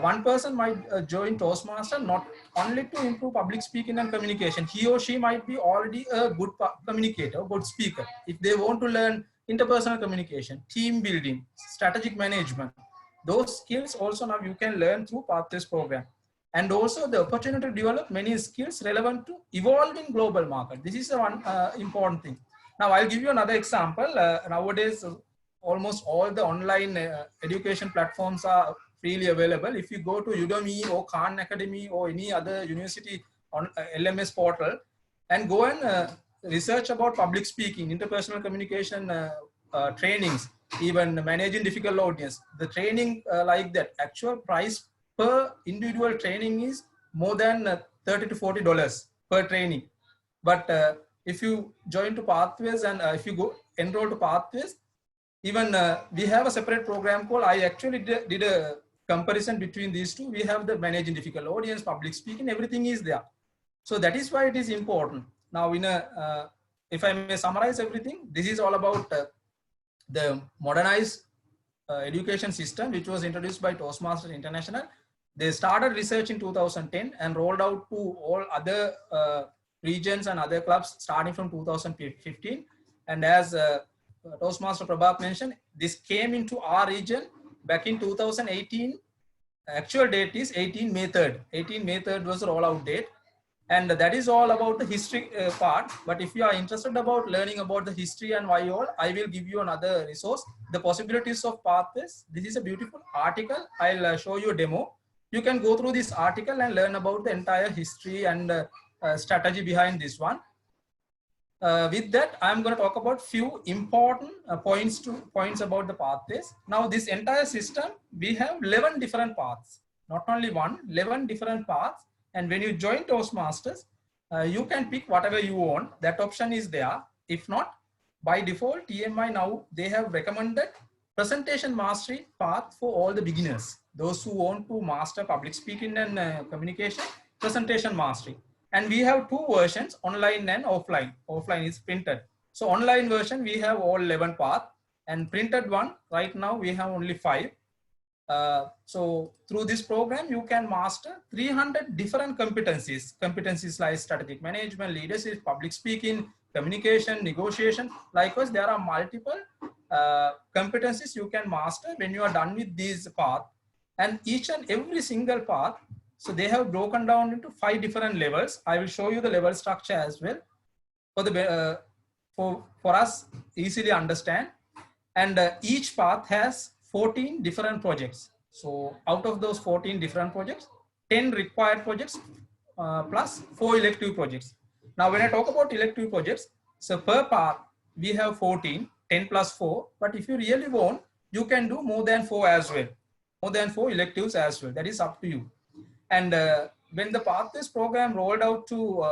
one person might join Toastmaster not only to improve public speaking and communication. He or she might be already a good communicator, good speaker. If they want to learn interpersonal communication, team building, strategic management, those skills also now you can learn through Pathways program. And also the opportunity to develop many skills relevant to evolving global market. This is the one important thing. Now I'll give you another example. Nowadays, almost all the online education platforms are freely available. If you go to Udemy or Khan Academy or any other university on LMS portal and go and research about public speaking, interpersonal communication trainings, even managing difficult audience, the training like that, actual price per individual training is more than $30 to $40 per training. But if you join to Pathways and if you go enroll to Pathways, even we have a separate program called, I actually did a comparison between these two. We have the managing difficult audience, public speaking, everything is there. So that is why it is important. Now, in a, if I may summarize everything, this is all about the modernized education system, which was introduced by Toastmasters International. They started research in 2010 and rolled out to all other regions and other clubs starting from 2015. And as Toastmaster Prabhat mentioned, this came into our region back in 2018. Actual date is 18 May 3rd. 18 May 3rd was the rollout date. And that is all about the history part. But if you are interested about learning about the history and why all, I will give you another resource, the possibilities of Pathways. This is a beautiful article. I'll show you a demo. You can go through this article and learn about the entire history and strategy behind this one. With that, I'm going to talk about few important points about the Pathways. Now, this entire system, we have 11 different paths, not only one, 11 different paths. And when you join Toastmasters, you can pick whatever you want. That option is there. If not, by default, TMI now, they have recommended presentation mastery path for all the beginners. Those who want to master public speaking and communication, presentation mastery. And we have two versions, online and offline. Offline is printed. So online version, we have all 11 paths, and printed one, right now we have only 5. So through this program, you can master 300 different competencies like strategic management, leadership, public speaking, communication, negotiation. Likewise, there are multiple competencies you can master when you are done with these paths. And each and every single path, so they have broken down into 5 different levels. I will show you the level structure as well for the for us easily understand. And each path has 14 different projects. So out of those 14 different projects, 10 required projects plus 4 elective projects. Now, when I talk about elective projects, so per path we have 14, 10 plus 4. But if you really want, you can do more than 4 as well. More than 4 electives as well. That is up to you. And when the Pathways program rolled out to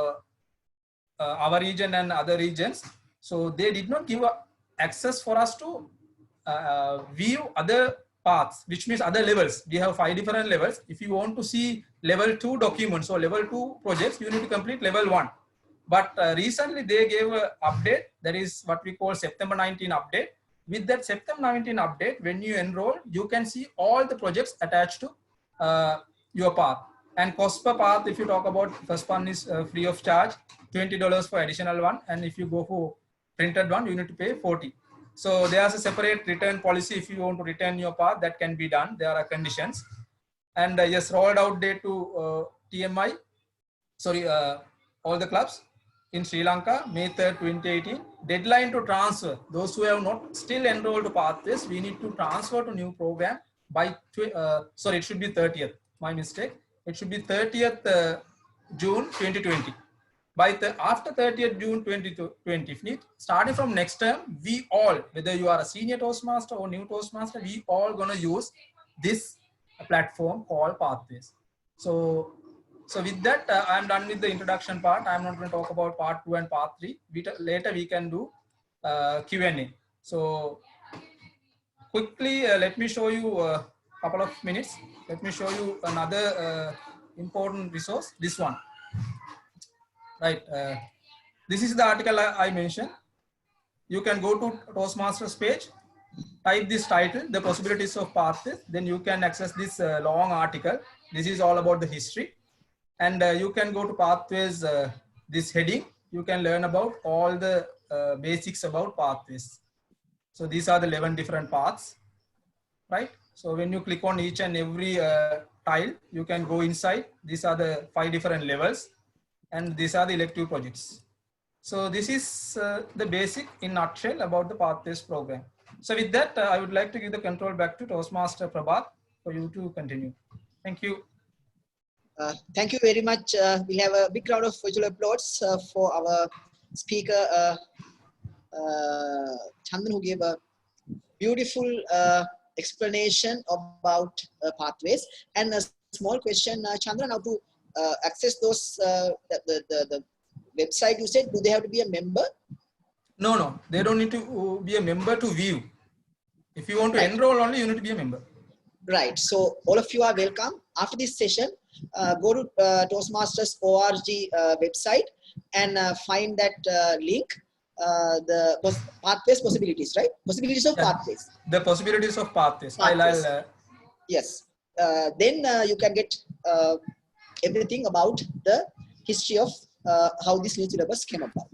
our region and other regions, so they did not give access for us to view other paths, which means other levels. We have 5 different levels. If you want to see level 2 documents or level 2 projects, you need to complete level 1. But recently they gave an update, that is what we call September 19 update. With that September 19 update, when you enroll, you can see all the projects attached to your path. And cost per path, if you talk about, first one is free of charge, $20 for additional one. And if you go for printed one, you need to pay $40. So there's a separate return policy. If you want to return your path, that can be done. There are conditions. And yes, rolled out date to TMI, sorry, all the clubs in Sri Lanka, May 3rd, 2018. Deadline to transfer. Those who have not still enrolled to Pathways, we need to transfer to new program by, sorry, it should be 30th. My mistake. It should be 30th June 2020. By after 30th June 2020, starting from next term, we all, whether you are a senior Toastmaster or new Toastmaster, we all gonna use this platform called Pathways. So with that, I'm done with the introduction part. I'm not going to talk about part 2 and part 3. Later we can do Q&A. So quickly, let me show you a couple of minutes. let me show you another important resource, this one. Right. This is the article I mentioned. You can go to Toastmasters page, type this title, the possibilities of pathways, then you can access this long article. This is all about the history. And you can go to pathways, this heading, you can learn about all the basics about pathways. So these are the 11 different paths, right? So when you click on each and every tile, you can go inside. These are the 5 different levels, and these are the elective projects. So this is the basic in nutshell about the pathways program. So with that, I would like to give the control back to Toastmaster Prabhat for you to continue. Thank you. Thank you very much. We have a big round of virtual applause for our speaker, Chandan, who gave a beautiful explanation about pathways. And a small question, Chandran, how to access those, the website you said, do they have to be a member? No, they don't need to be a member to view. If you want to Right. enroll only, you need to be a member. Right. So all of you are welcome. After this session, go to Toastmasters ORG website and find that link, the pathways possibilities, right? Possibilities of pathways. The possibilities of pathways. Yes. Then you can get everything about the history of how this new syllabus came about.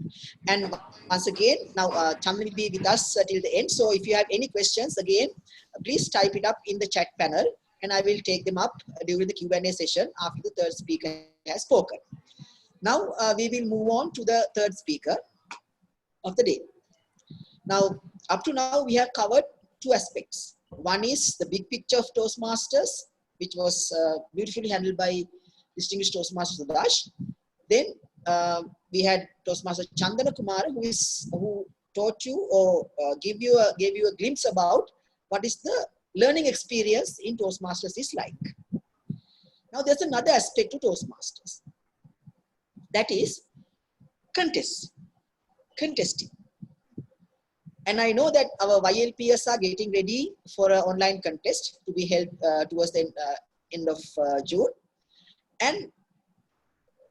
And once again, now Chandan will be with us till the end. So if you have any questions, again, please type it up in the chat panel and I will take them up during the Q&A session after the third speaker has spoken. Now we will move on to the third speaker of the day. Now, up to now, we have covered two aspects. One is the big picture of Toastmasters, which was beautifully handled by distinguished Toastmaster Sudash. Then we had Toastmaster Chandana Kumar, who taught you or gave you a glimpse about what is the learning experience in Toastmasters is like. Now, there's another aspect to Toastmasters. That is contesting. And I know that our YLPS are getting ready for an online contest to be held towards the end of June. And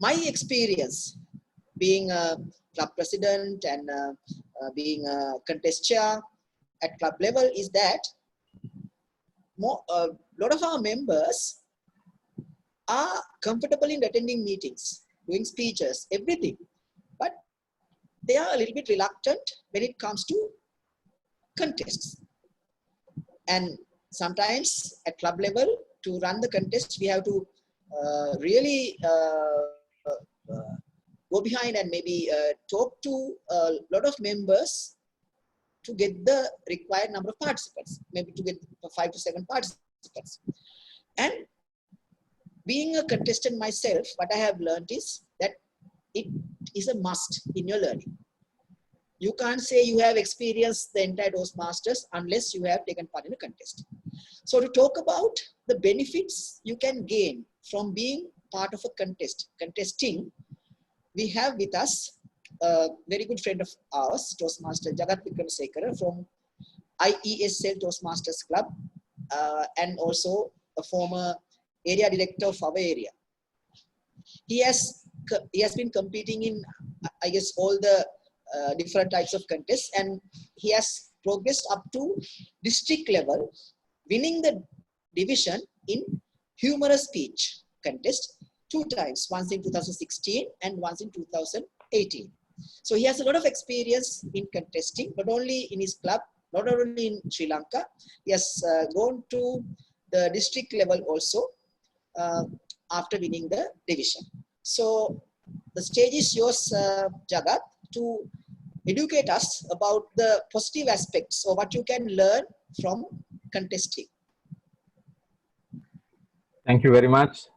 my experience being a club president and being a contest chair at club level is that a lot of our members are comfortable in attending meetings, doing speeches, everything. But they are a little bit reluctant when it comes to contests. And sometimes at club level, to run the contest, we have to really go behind and maybe talk to a lot of members to get the required number of participants, maybe to get 5 to 7 participants. And being a contestant myself, what I have learned is that it is a must in your learning. You can't say you have experienced the entire Toastmasters unless you have taken part in a contest. So to talk about the benefits you can gain from being part of a contesting, we have with us a very good friend of ours, Toastmaster Jagat Vikramasekara from IESL Toastmasters Club, and also a former area director of our area. He has been competing in, I guess, all the different types of contests, and he has progressed up to district level, winning the division in humorous speech contest 2 times, once in 2016 and once in 2018. So he has a lot of experience in contesting, not only in his club, not only in Sri Lanka. He has gone to the district level also after winning the division. So the stage is yours, Jagat, to educate us about the positive aspects of what you can learn from contesting. Thank you very much.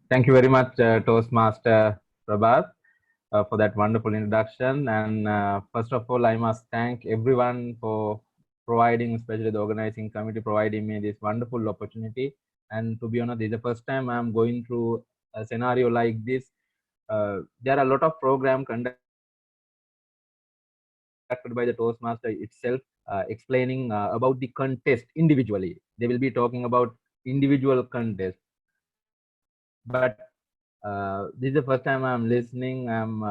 Thank you very much, Toastmaster Prabhat, for that wonderful introduction. And first of all, I must thank everyone for providing, especially the organizing committee, providing me this wonderful opportunity. And to be honest, this is the first time I'm going through a scenario like this. There are a lot of programs conducted by the Toastmaster itself, explaining about the contest individually. They will be talking about individual contest. But this is the first time I'm listening. I'm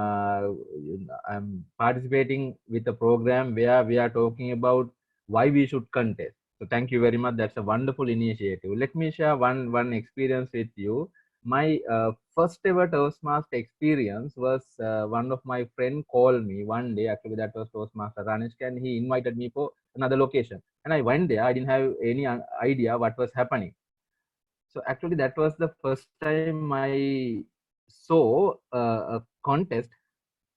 participating with a program where we are talking about why we should contest. So thank you very much. That's a wonderful initiative. Let me share one experience with you. My first ever Toastmaster experience was one of my friend called me one day. Actually, that was Toastmaster Ranishka, and he invited me for another location. And I went there. I didn't have any idea what was happening. So actually, that was the first time I saw a contest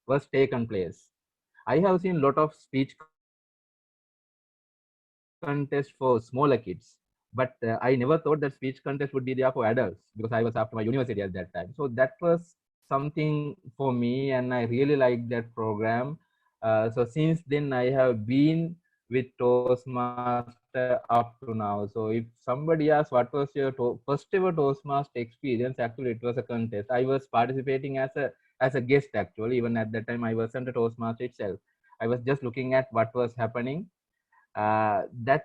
was taken place. I have seen a lot of speech contest for smaller kids, but I never thought that speech contest would be there for adults because I was after my university at that time. So that was something for me, and I really liked that program. So since then, I have been with Toastmaster up to now. So if somebody asks what was your first ever Toastmaster experience, actually it was a contest. I was participating as a guest actually. Even at that time, I wasn't a Toastmaster itself. I was just looking at what was happening. That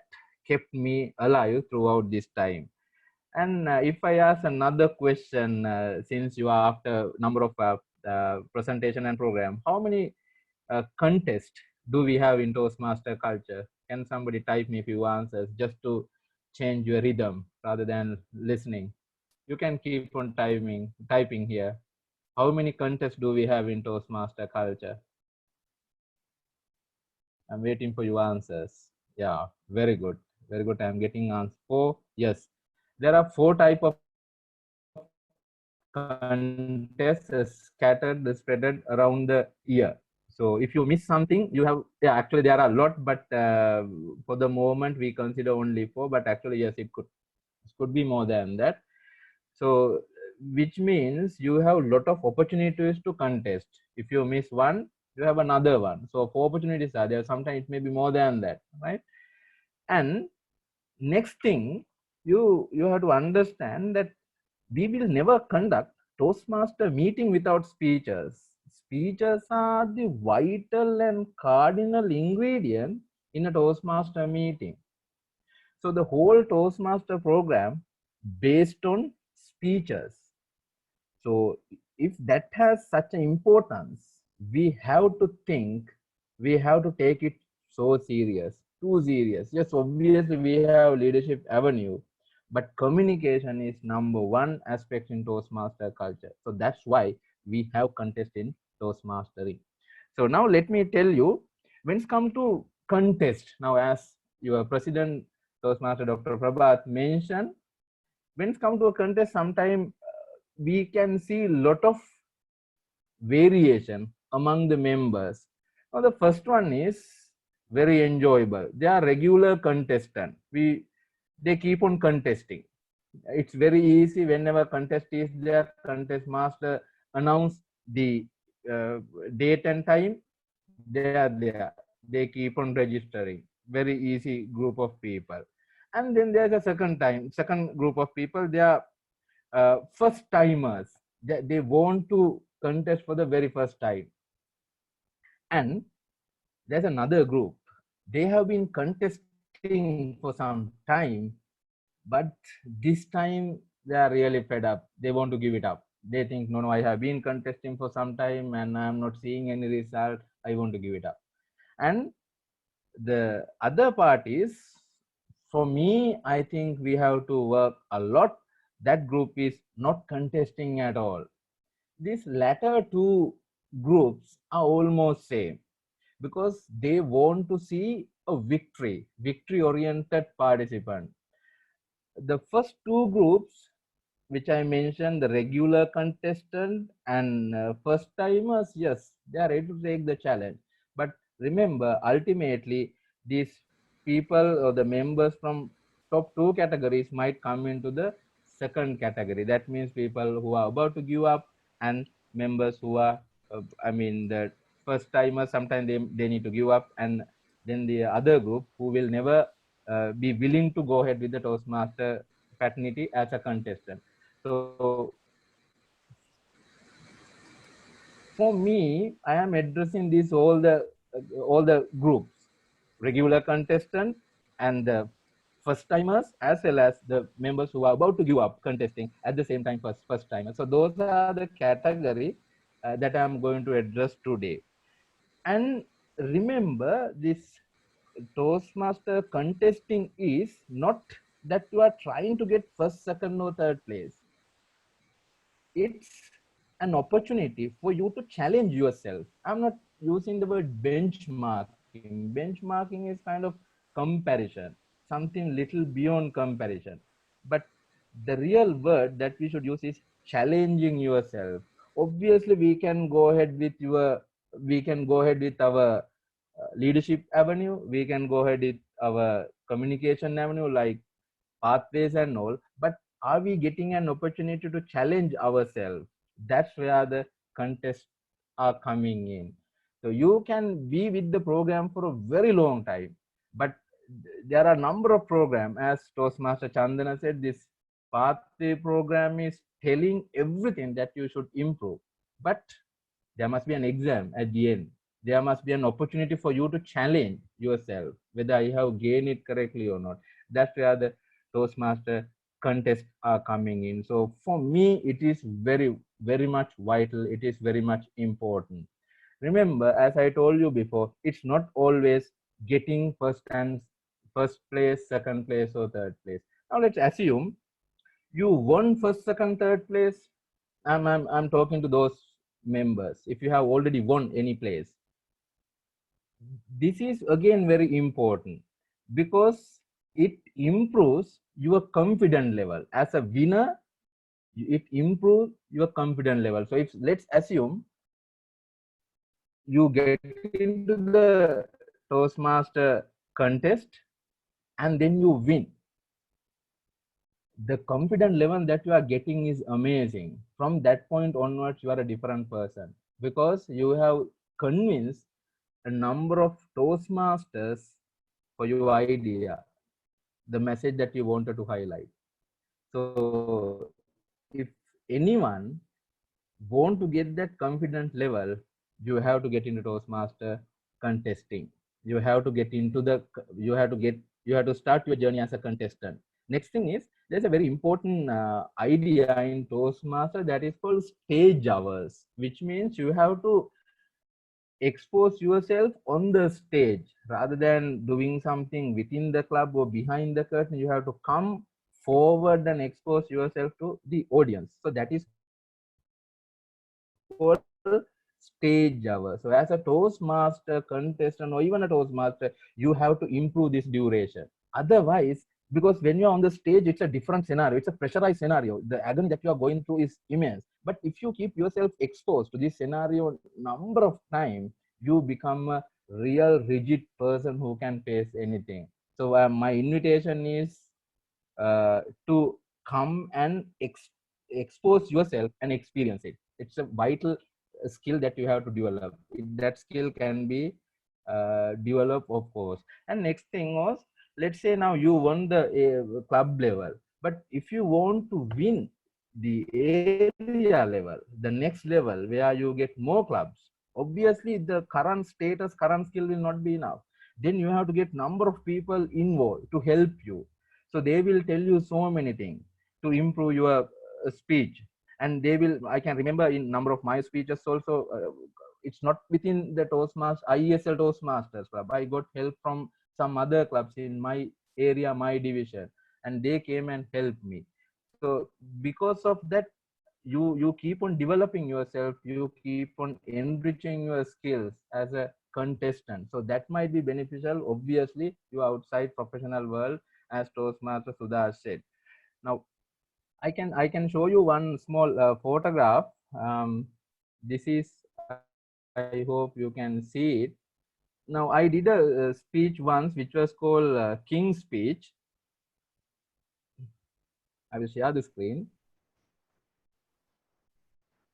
kept me alive throughout this time. And if I ask another question, since you are after number of presentation and program, how many contests do we have in Toastmaster culture? Can somebody type me a few answers just to change your rhythm rather than listening? You can keep on typing here. How many contests do we have in Toastmaster culture? I'm waiting for your answers. Yeah, very good. Very good. I'm getting answer. 4. Yes. There are 4 type of contests scattered, spread around the year. So if you miss something, you have, yeah, actually there are a lot, but for the moment we consider only 4, but actually, yes, it could be more than that. So which means you have a lot of opportunities to contest. If you miss one, you have another one. So 4 opportunities are there. Sometimes it may be more than that, right? And next thing, you have to understand that we will never conduct Toastmaster meeting without speeches. Speeches are the vital and cardinal ingredient in a Toastmaster meeting. So the whole Toastmaster program based on speeches. So if that has such an importance, we have to think, we have to take it so serious, too serious. Yes, obviously we have leadership avenue, but communication is number 1 aspect in Toastmaster culture. So that's why we have contest in Toastmastering. So now let me tell you, when it's come to contest, now as your president Toastmaster Dr. Prabhat mentioned, when it's come to a contest, sometimes we can see a lot of variation among the members. Now the first one is very enjoyable. They are regular contestant. They keep on contesting. It's very easy whenever contest is there, contest master announce the date and time. They are there. They keep on registering. Very easy group of people. And then there's a second group of people. They are first timers. They want to contest for the very first time. And there's another group. They have been contesting for some time, but this time they are really fed up. They want to give it up. They think, no, I have been contesting for some time and I'm not seeing any result. I want to give it up. And the other part is, for me, I think we have to work a lot. That group is not contesting at all. These latter 2 groups are almost same because they want to see a victory oriented participant. The first 2 groups which I mentioned, the regular contestant and first timers, yes, they are ready to take the challenge. But remember, ultimately, these people or the members from top 2 categories might come into the second category. That means people who are about to give up and members who are, the first timers, sometimes they need to give up, and then the other group who will never be willing to go ahead with the Toastmaster fraternity as a contestant. So for me, I am addressing this all the groups, regular contestant and the first timers as well as the members who are about to give up contesting at the same time first timers. So those are the category that I'm going to address today. And remember, this Toastmaster contesting is not that you are trying to get first, second, or third place. It's an opportunity for you to challenge yourself. I'm not using the word benchmarking. Benchmarking is kind of comparison, something little beyond comparison. But the real word that we should use is challenging yourself. Obviously, we can go ahead with our leadership avenue. We can go ahead with our communication avenue like pathways and all, but are we getting an opportunity to challenge ourselves? That's where the contests are coming in. So you can be with the program for a very long time, but there are a number of programs, as Toastmaster Chandana said, this pathway program is telling everything that you should improve, but there must be an exam at the end. There must be an opportunity for you to challenge yourself, whether you have gained it correctly or not. That's where the Toastmaster contests are coming in. So for me, it is very, very much vital. It is very much important. Remember, as I told you before, it's not always getting first place, second place, or third place. Now let's assume you won first, second, third place. I'm talking to those members. If you have already won any place, this is again very important because it improves your confidence level. As a winner, it improves your confidence level. So if let's assume you get into the Toastmaster contest and then you win, the confidence level that you are getting is amazing. From that point onwards, you are a different person because you have convinced a number of Toastmasters for your idea, the message that you wanted to highlight. So if anyone want to get that confidence level, you have to get into Toastmaster contesting. You have to get into you have to start your journey as a contestant. Next thing is, there's a very important idea in Toastmaster that is called stage hours, which means you have to expose yourself on the stage rather than doing something within the club or behind the curtain. You have to come forward and expose yourself to the audience. So that is called stage hour. So as a Toastmaster contestant or even a Toastmaster, you have to improve this duration. Otherwise, because when you're on the stage, it's a different scenario. It's a pressurized scenario. The agony that you are going through is immense. But if you keep yourself exposed to this scenario number of times, you become a real rigid person who can face anything. So my invitation is to come and expose yourself and experience it. It's a vital skill that you have to develop. That skill can be developed, of course. And next thing was, let's say now you won the club level, but if you want to win the area level, the next level where you get more clubs, obviously the current status, current skill will not be enough. Then you have to get number of people involved to help you. So they will tell you so many things to improve your speech. And they will, I can remember in number of my speeches also, it's not within the Toastmasters, IESL Toastmasters club. I got help from some other clubs in my area, my division, and they came and helped me. So because of that, you keep on developing yourself, you keep on enriching your skills as a contestant. So that might be beneficial. Obviously, you are outside professional world, as Toastmaster Sudha said. Now, I can show you one small photograph. This is, I hope you can see it. Now, I did a speech once, which was called King's Speech. I will share the screen.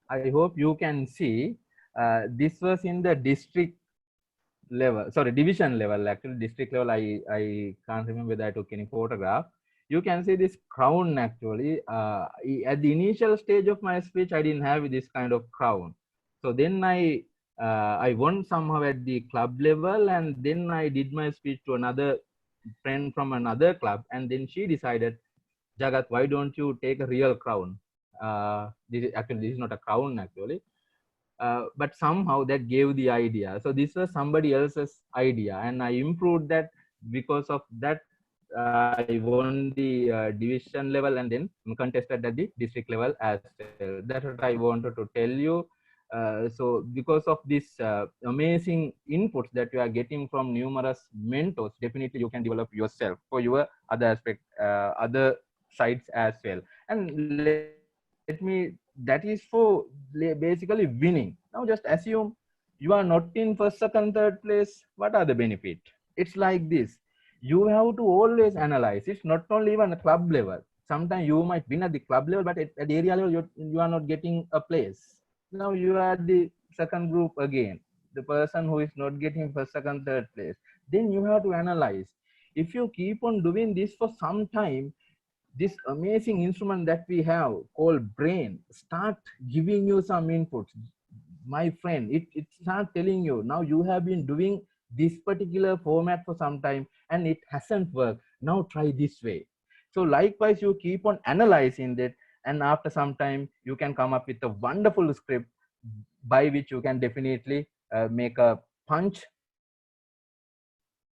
I hope you can see. This was in the district level, sorry, division level. Actually, district level, I can't remember whether I took any photograph. You can see this crown actually. At the initial stage of my speech, I didn't have this kind of crown. So then I won somehow at the club level, and then I did my speech to another friend from another club, and then she decided, Jagat, why don't you take a real crown? This is not a crown actually, but somehow that gave the idea. So this was somebody else's idea, and I improved that. Because of that, I won the division level and then contested at the district level as well. That's what I wanted to tell you. So because of this amazing inputs that you are getting from numerous mentors, definitely you can develop yourself for your other aspect, other sides as well. And that is for basically winning. Now just assume you are not in first, second, third place. What are the benefit? It's like this. You have to always analyze. It's not only even a club level. Sometimes you might win at the club level, but at the area level, you are not getting a place. Now you are the second group again, the person who is not getting first, second, third place. Then you have to analyze. If you keep on doing this for some time, this amazing instrument that we have called brain start giving you some inputs. My friend, it start telling you, now you have been doing this particular format for some time and it hasn't worked. Now try this way. So likewise, you keep on analyzing that, and after some time you can come up with a wonderful script by which you can definitely make a punch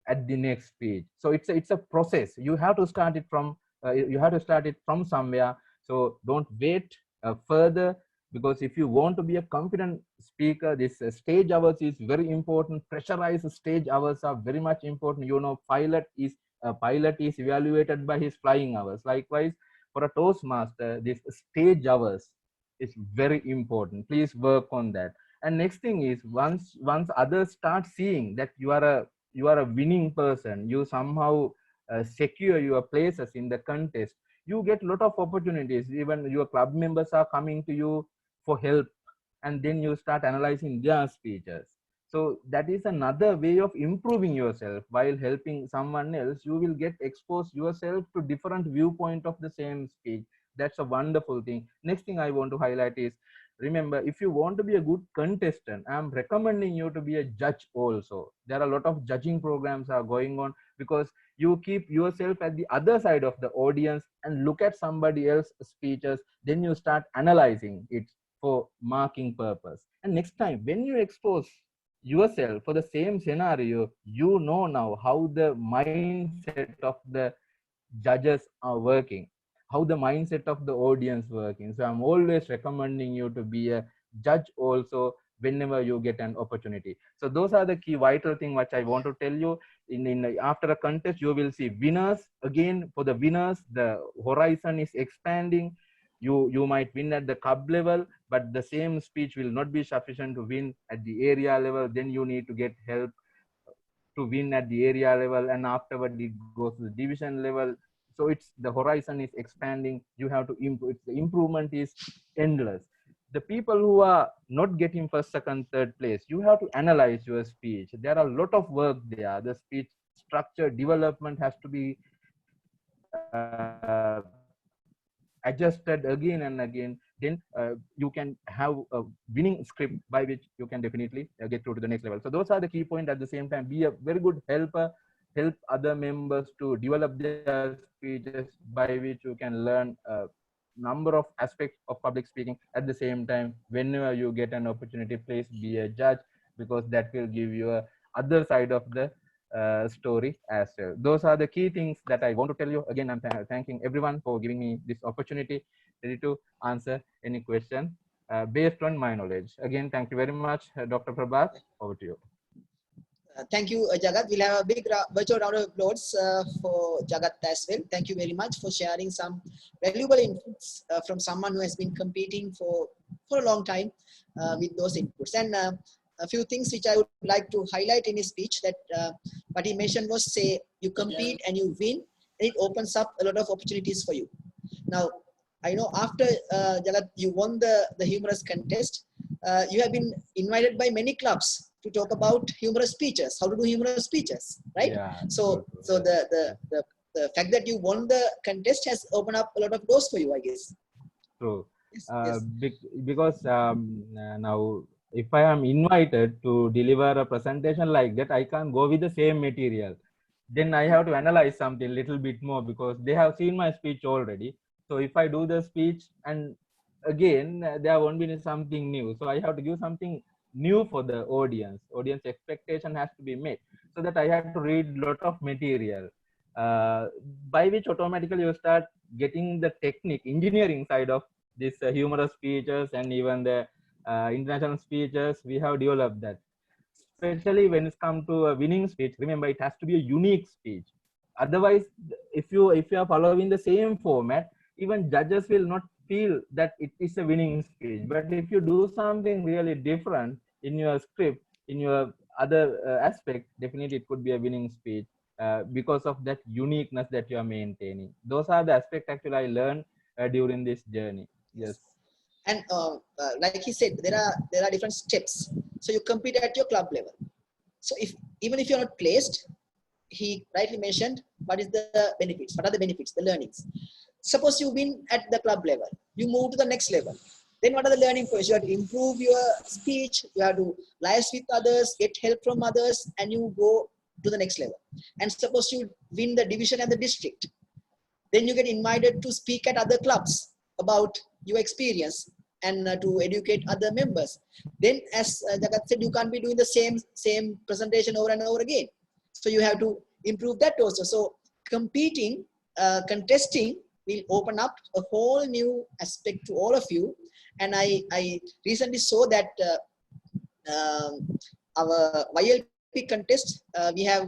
at the next page. So it's a process. You have to start it from somewhere. So don't wait further, because if you want to be a confident speaker, this stage hours is very important. Pressurized stage hours are very much important. You know, pilot is evaluated by his flying hours. Likewise, for a Toastmaster, this stage hours is very important. Please work on that. And next thing is, once others start seeing that you are a winning person, you somehow secure your places in the contest, you get a lot of opportunities. Even your club members are coming to you for help, and then you start analyzing their speeches. So that is another way of improving yourself. While helping someone else, you will get exposed yourself to different viewpoint of the same speech. That's a wonderful thing. Next thing I want to highlight is, remember, if you want to be a good contestant, I'm recommending you to be a judge also. There are a lot of judging programs are going on, because you keep yourself at the other side of the audience and look at somebody else's speeches, then you start analyzing it for marking purpose. And next time when you expose yourself for the same scenario, you know now how the mindset of the judges are working, how the mindset of the audience working. So I'm always recommending you to be a judge also whenever you get an opportunity. So those are the key vital thing which I want to tell you. In after a contest, you will see winners. Again, for the winners, the horizon is expanding. You might win at the club level, but the same speech will not be sufficient to win at the area level. Then you need to get help to win at the area level, and afterward it goes to the division level. So it's the horizon is expanding. You have to improve. The improvement is endless. The people who are not getting first, second, third place, you have to analyze your speech. There are a lot of work there. The speech structure development has to be adjusted again and again. Then you can have a winning script by which you can definitely get through to the next level. So those are the key points. At the same time, be a very good helper, help other members to develop their speeches, by which you can learn a number of aspects of public speaking. At the same time, whenever you get an opportunity, please be a judge, because that will give you a other side of the story as well. Those are the key things that I want to tell you. Again, I'm thanking everyone for giving me this opportunity, ready to answer any question based on my knowledge. Again, thank you very much, Dr. Prabhat. Over to you. Thank you, Jagat. We'll have a big virtual round of applause for Jagat as well. Thank you very much for sharing some valuable inputs from someone who has been competing for a long time with those inputs. And a few things which I would like to highlight in his speech, that what he mentioned was, say, you compete and you win, and it opens up a lot of opportunities for you. Now, I know after Jagat, you won the humorous contest, you have been invited by many clubs to talk about humorous speeches, how to do humorous speeches, right? Yeah, so true. so the fact that you won the contest has opened up a lot of doors for you, I guess. True. Yes, yes. Because now, if I am invited to deliver a presentation like that, I can't go with the same material. then I have to analyze something a little bit more because they have seen my speech already. So if I do the speech and again there won't be something new, so I have to give something new for the audience. Audience expectation has to be met, so that I have to read a lot of material, by which automatically you start getting the technique, engineering side of this humorous speeches and even the international speeches. We have developed that, especially when it's come to a winning speech. Remember, it has to be a unique speech. Otherwise, if you are following the same format, even judges will not feel that it is a winning speech. But if you do something really different in your script, in your other aspect, definitely it could be a winning speech, because of that uniqueness that you are maintaining. Those are the aspects actually I learned during this journey. Yes. And like he said, there are different steps. So you compete at your club level. So even if you're not placed, he rightly mentioned what is the benefits, what are the benefits, the learnings. Suppose you win at the club level, you move to the next level. Then what are the learning points? You have to improve your speech, you have to liaise with others, get help from others, and you go to the next level. And suppose you win the division and the district, then you get invited to speak at other clubs about your experience and to educate other members. Then, as Jagat said, you can't be doing the same presentation over and over again. So you have to improve that also. So competing, contesting will open up a whole new aspect to all of you. And I recently saw that our YLP contest, we have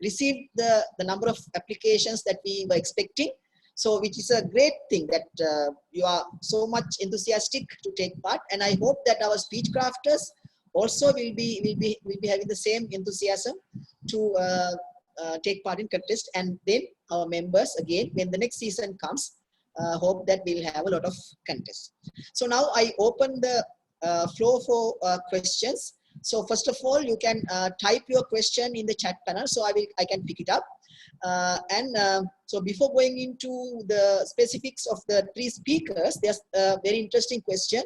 received the number of applications that we were expecting. So which is a great thing that you are so much enthusiastic to take part. And I hope that our speech crafters also will be having the same enthusiasm to take part in contest. And then our members, again, when the next season comes, hope that we'll have a lot of contests. So now I open the floor for questions. So first of all, you can type your question in the chat panel, so I can pick it up. So before going into the specifics of the three speakers, there's a very interesting question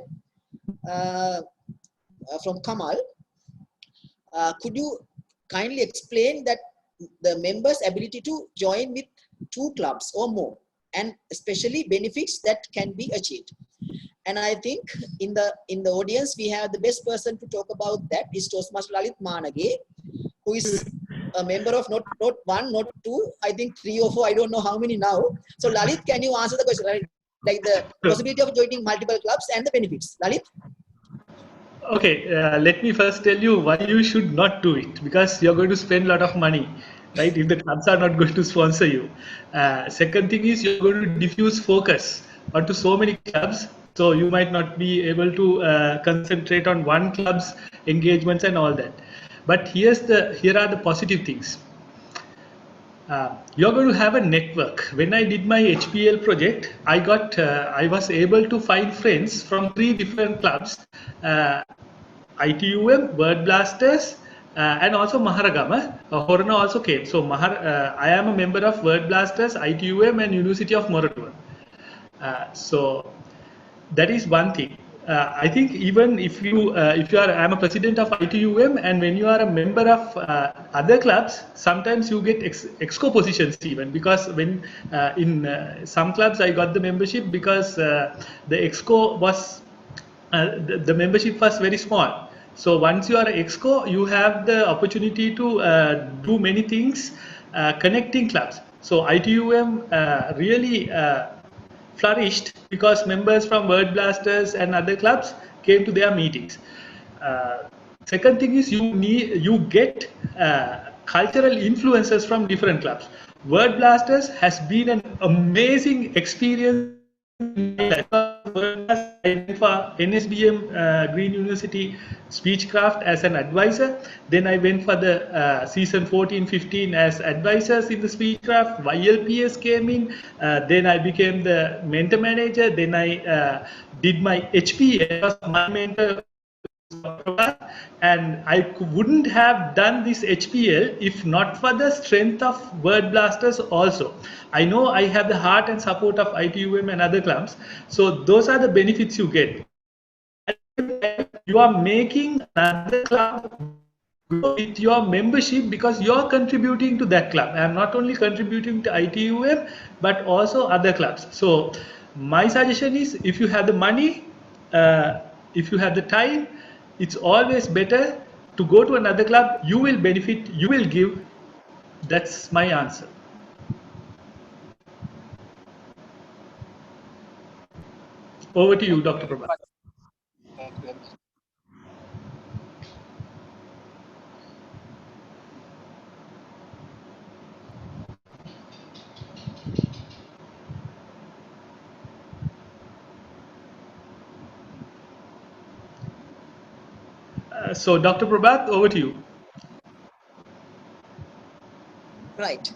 from Kamal. Could you kindly explain that the members' ability to join with 2 clubs or more, and especially benefits that can be achieved? And I think in the audience, we have the best person to talk about that is Toastmaster Lalit Manage, who is a member of not 1, not 2, I think 3 or 4, I don't know how many now. So Lalit, can you answer the question, right? Like the possibility of joining multiple clubs and the benefits? Lalit? Okay, let me first tell you why you should not do it, because you're going to spend a lot of money, right, if the clubs are not going to sponsor you. Second thing is you're going to diffuse focus onto so many clubs, so you might not be able to concentrate on one club's engagements and all that. But here are the positive things. You're going to have a network. When I did my HPL project, I was able to find friends from 3 different clubs, ITUM, Word Blasters, and also Maharagama. Horana also came. So I am a member of Word Blasters, ITUM, and University of Moratuwa. So that is one thing. I think even if I'm a president of ITUM, and when you are a member of other clubs, sometimes you get exco positions even, because when in some clubs I got the membership because the exco was the membership was very small. So once you are an exco, you have the opportunity to do many things connecting clubs. So ITUM really flourished because members from Word Blasters and other clubs came to their meetings. Second thing is you get cultural influences from different clubs. Word Blasters has been an amazing experience. I went for NSBM Green University Speechcraft as an advisor. Then I went for the season 14-15 as advisors in the Speechcraft. YLPS came in. Then I became the mentor manager. Then I did my HPL. My mentor, and I wouldn't have done this HPL if not for the strength of Word Blasters also. I know I have the heart and support of ITUM and other clubs. So those are the benefits you get. You are making another club go with your membership because you're contributing to that club. I'm not only contributing to ITUM, but also other clubs. So my suggestion is, if you have the money, if you have the time, it's always better to go to another club. You will benefit, you will give. That's my answer. Over to you, Dr. Prabhat. Thank you very much. So Dr. Prabhat, over to you. Right.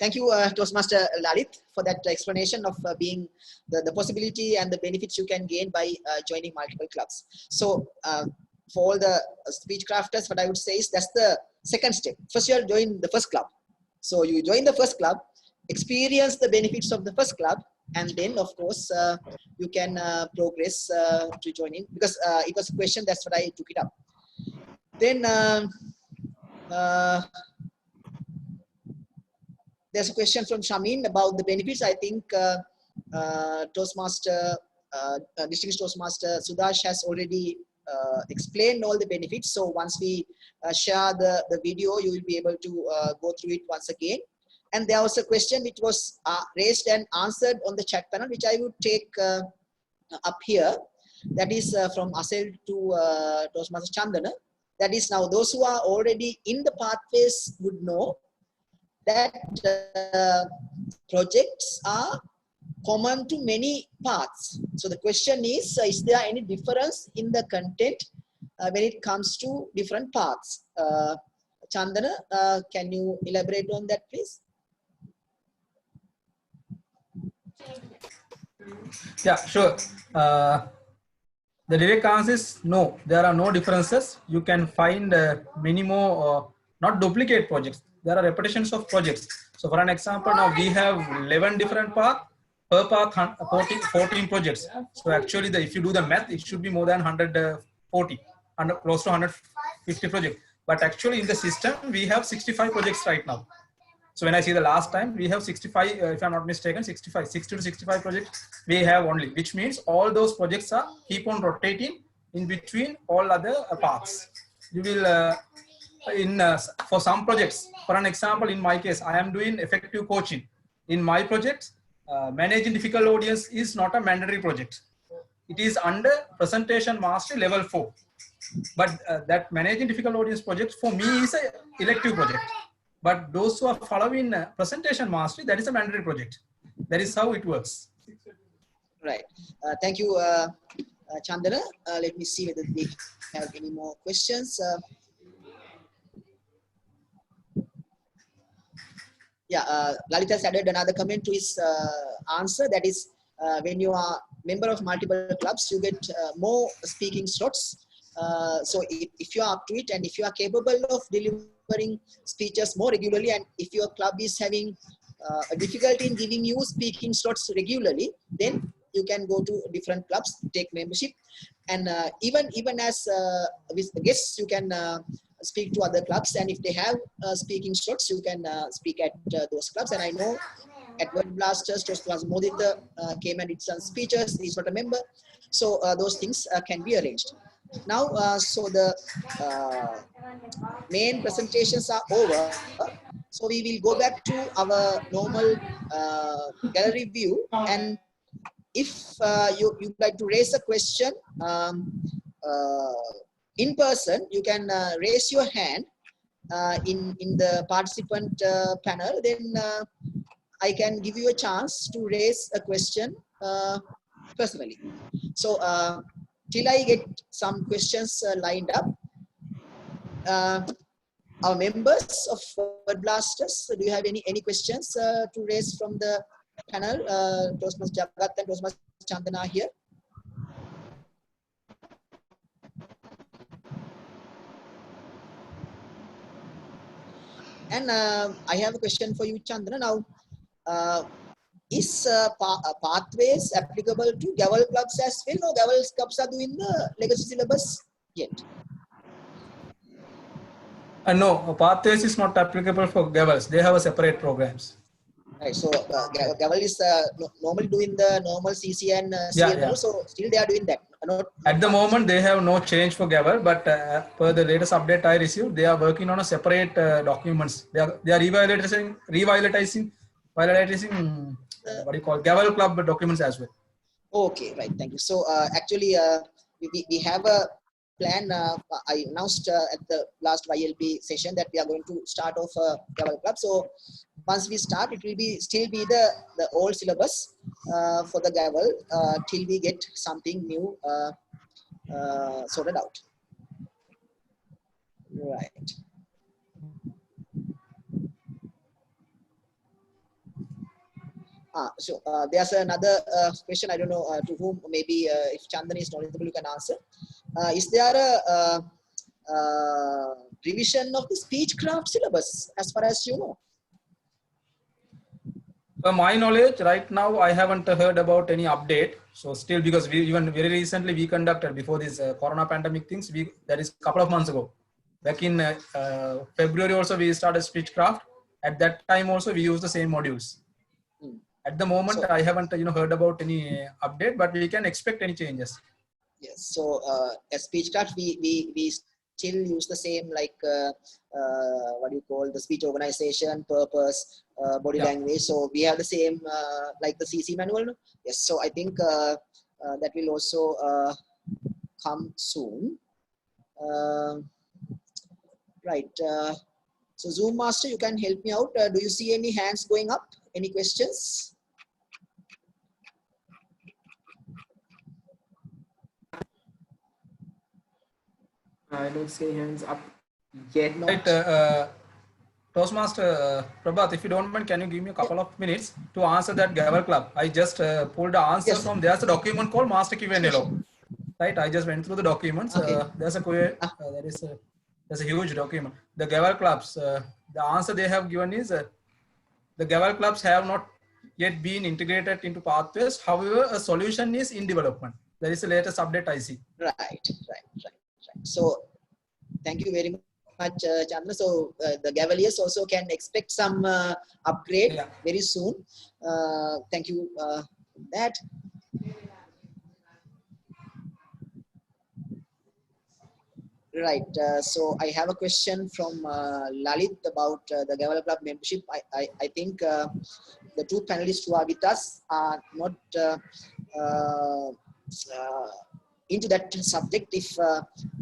Thank you, Toastmaster Lalit, for that explanation of being the possibility and the benefits you can gain by joining multiple clubs. So for all the speech crafters, what I would say is that's the second step. First, you join the first club. So you join the first club, experience the benefits of the first club, and then of course you can progress to joining, because it was a question, that's what I took it up. Then there's a question from Shamin about the benefits. I think Toastmaster, Distinguished Toastmaster Sudash has already explained all the benefits. So once we share the video, you will be able to go through it once again. And there was a question which was raised and answered on the chat panel, which I would take up here. That is from Asel to Toastmaster Chandana. That is, now those who are already in the pathways would know that projects are common to many paths. So the question is there any difference in the content when it comes to different paths? Chandana, can you elaborate on that, please? Yeah, sure. The direct answer is no, there are no differences. You can find many more, not duplicate projects. There are repetitions of projects. So for an example, now we have 11 different paths, per path 14 projects. So actually, if you do the math, it should be more than 140, close to 150 projects. But actually in the system, we have 65 projects right now. So when I see the last time, we have 65, if I'm not mistaken, 60 to 65 projects we have only, which means all those projects are keep on rotating in between all other paths. You will, for some projects, for an example, in my case, I am doing effective coaching. In my project, managing difficult audience is not a mandatory project. It is under presentation mastery level 4. But that managing difficult audience project for me is an elective project. But those who are following presentation mastery, that is a mandatory project. That is how it works. Right. Thank you, Chandana. Let me see whether we have any more questions. Lalita has added another comment to his answer. That is, when you are member of multiple clubs, you get more speaking slots. So if you are up to it, and if you are capable of delivering speeches more regularly, and if your club is having a difficulty in giving you speaking slots regularly, then you can go to different clubs, take membership, and even as with guests, you can speak to other clubs, and if they have speaking slots, you can speak at those clubs. And I know at Word Blasters, Toastmaster Modita came and did some speeches. He's not a member, so those things can be arranged. Now, so the main presentations are over. So we will go back to our normal gallery view, and if you'd like to raise a question in person, you can raise your hand in the participant panel. Then I can give you a chance to raise a question personally. So till I get some questions lined up, our members of Word Blasters, do you have any questions to raise from the panel? Toastmaster Jagat and Toastmaster Chandana here. And I have a question for you, Chandana. Now, is pathways applicable to Gavel clubs as well, or Gavel clubs are doing the legacy syllabus yet? No, Pathways is not applicable for Gavels. They have a separate programs. Right. So Gavel is normally doing the normal CC and Yeah, CL yeah. model. So still they are doing that. Not At the Pathways. moment, they have no change for Gavel, but per the latest update I received, they are working on a separate documents. They are revitalizing what do you call Gavel Club documents as well. Okay, right. Thank you. So actually, we have a plan. I announced at the last YLP session that we are going to start off a Gavel Club. So once we start, it will be still be the old syllabus for the Gavel till we get something new sorted out. Right. So there's another question. I don't know to whom. Maybe if Chandan is knowledgeable, you can answer. Is there a revision of the speechcraft syllabus as far as you know? So my knowledge right now, I haven't heard about any update. So still, because we even very recently we conducted before this Corona pandemic things, that is a couple of months ago. Back in February also we started speechcraft. At that time also we used the same modules. At the moment, I haven't heard about any update, but we can expect any changes. Yes. So as speechcraft, we still use the same like what do you call the speech organization, purpose, body language. So we have the same like the CC manual. Yes. So I think that will also come soon. Right. So Zoom Master, you can help me out. Do you see any hands going up? Any questions? I don't see hands up yet. Right, Toastmaster Prabhat, if you don't mind, can you give me a couple of minutes to answer that Gavel Club? I just pulled the answer from there's a document called Master Q&A. Right, I just went through the documents. There's a there's a huge document. The Gavel Clubs, the answer they have given is the Gavel Clubs have not yet been integrated into Pathways. However, a solution is in development. That is the latest update I see. Right. So thank you very much, Chandra. So the Gaveliers also can expect some upgrade very soon. Thank you for that. Right. So I have a question from Lalit about the Gavel Club membership. I think the two panelists who are with us are not into that subject. If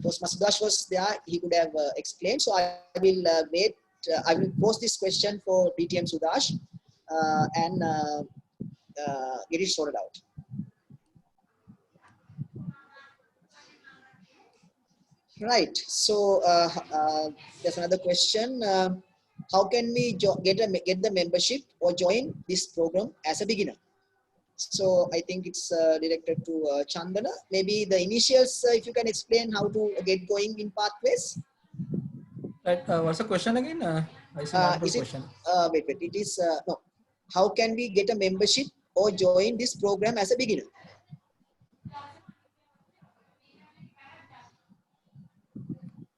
Toastmaster Sudash was there, he could have explained. So I will wait. I will post this question for DTM Sudash and get it sorted out. Right. So there's another question. How can we get the membership or join this program as a beginner? So I think it's directed to Chandana. Maybe the initials, if you can explain how to get going in Pathways. Right. What's the question again? I see multiple question. Wait. It is no. How can we get a membership or join this program as a beginner?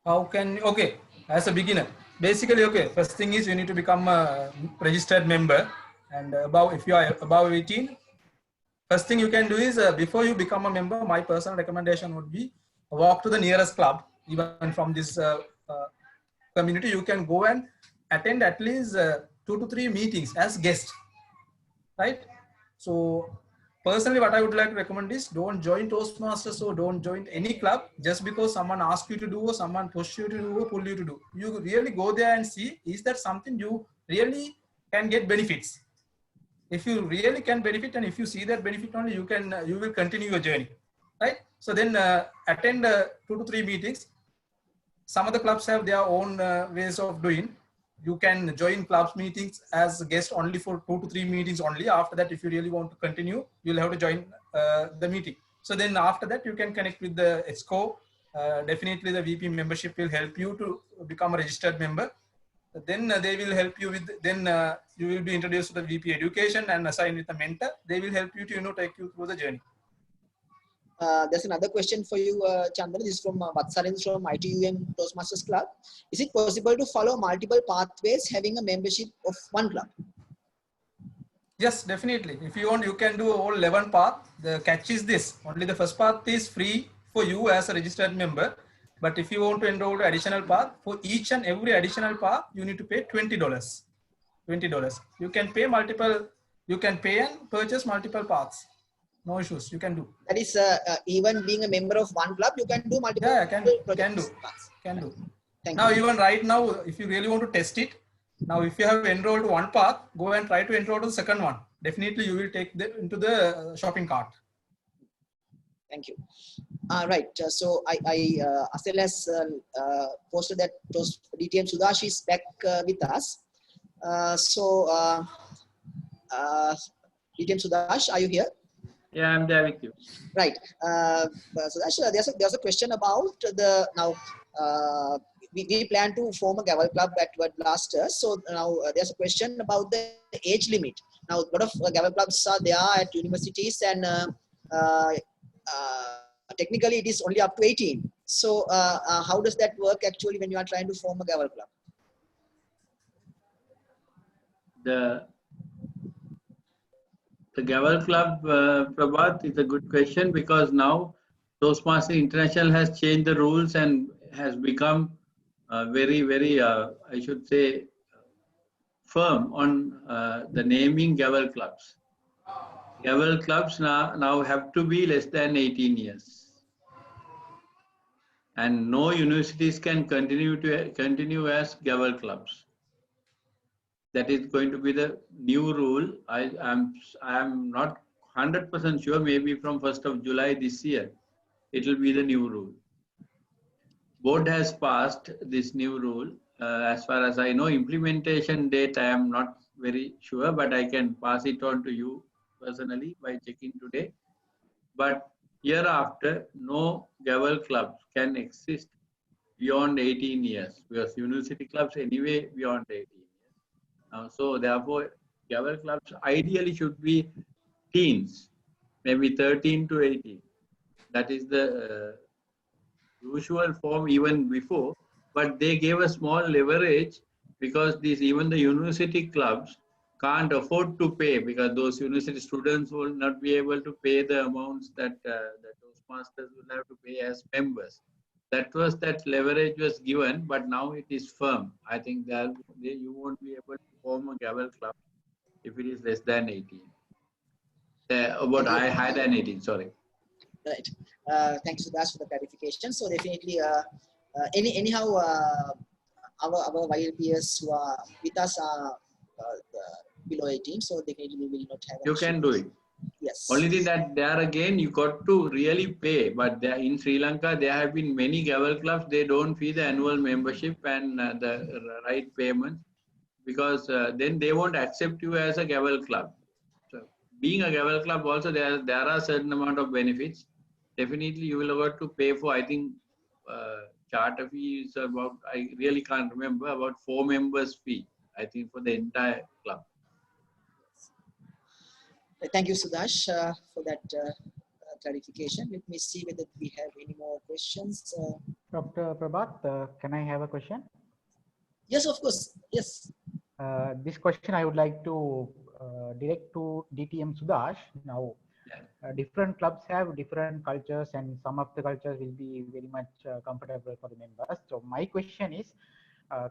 How can, okay, as a beginner, basically, okay, first thing is you need to become a registered member, and if you are above 18, first thing you can do is before you become a member, my personal recommendation would be walk to the nearest club. Even from this community, you can go and attend at least 2 to 3 meetings as guest, right? So personally, what I would like to recommend is don't join Toastmasters or don't join any club just because someone asks you to do or someone push you to do or pull you to do. You really go there and see, is that something you really can get benefits? If you really can benefit and if you see that benefit only, you will continue your journey, right? So then attend 2 to 3 meetings. Some of the clubs have their own ways of doing. You can join clubs meetings as a guest only for 2 to 3 meetings only. After that, if you really want to continue, you'll have to join the meeting. So then after that, you can connect with the EXCO. Definitely the VP membership will help you to become a registered member. Then they will help you with, then you will be introduced to the VP education and assigned with a mentor. They will help you to, take you through the journey. There's another question for you, Chandra. This is from Vatsalendra from ITUM Toastmasters Club. Is it possible to follow multiple pathways having a membership of one club? Yes, definitely. If you want, you can do all 11 paths. The catch is this: only the first path is free for you as a registered member. But if you want to enroll the additional path, for each and every additional path, you need to pay $20. $20. You can pay multiple. You can pay and purchase multiple paths. No issues. You can do. That is, even being a member of one club, you can do multiple. Yeah, can do. Thank Now, you. even right now, if you really want to test it, now if you have enrolled one path, go and try to enroll to the second one. Definitely, you will take them into the shopping cart. Thank you. Right. So I as well as posted that DTM Sudash is back with us. DTM Sudash, are you here? Yeah, I'm there with you. Right. Sudash, there's a question about the now. We plan to form a Gavel Club at Word Blasters. So now there's a question about the age limit. Now, a lot of Gavel Clubs are there at universities, and technically it is only up to 18. So how does that work actually when you are trying to form a Gavel Club? The Gavel Club, Prabhat, is a good question, because now Toastmasters International has changed the rules and has become very, very, I should say, firm on the naming Gavel Clubs. Gavel Clubs now have to be less than 18 years. And no universities can continue as Gavel Clubs. That is going to be the new rule. I am not 100% sure. Maybe from 1st of July this year, it will be the new rule. Board has passed this new rule. As far as I know, implementation date I am not very sure, but I can pass it on to you personally by checking today. But hereafter, no Gavel clubs can exist beyond 18 years, because university clubs anyway beyond 18 years. So therefore, Gavel clubs ideally should be teens, maybe 13 to 18. That is the usual form even before, but they gave a small leverage, because even the university clubs can't afford to pay, because those university students will not be able to pay the amounts that the Toastmasters will have to pay as members. That leverage was given, but now it is firm. I think that you won't be able to form a Gavel club if it is less than 18. Higher than 18, sorry. Right. Thanks to that for the clarification. So definitely, anyhow, our YLPS who are with us are below 18, so definitely we will not have. You can do it. Yes. Only thing that there again you got to really pay. But there, in Sri Lanka, there have been many Gavel clubs. They don't fee the annual membership and the right payments, because then they won't accept you as a Gavel club. So being a Gavel club also, there are certain amount of benefits. Definitely you will have to pay for, I think, charter fee is about, I really can't remember, about 4 members fee, I think, for the entire club. Thank you, Sudash, for that clarification. Let me see whether we have any more questions. Dr. Prabhat, can I have a question? Yes, of course. Yes. This question I would like to direct to DTM Sudash. Now, different clubs have different cultures, and some of the cultures will be very much comfortable for the members. So my question is,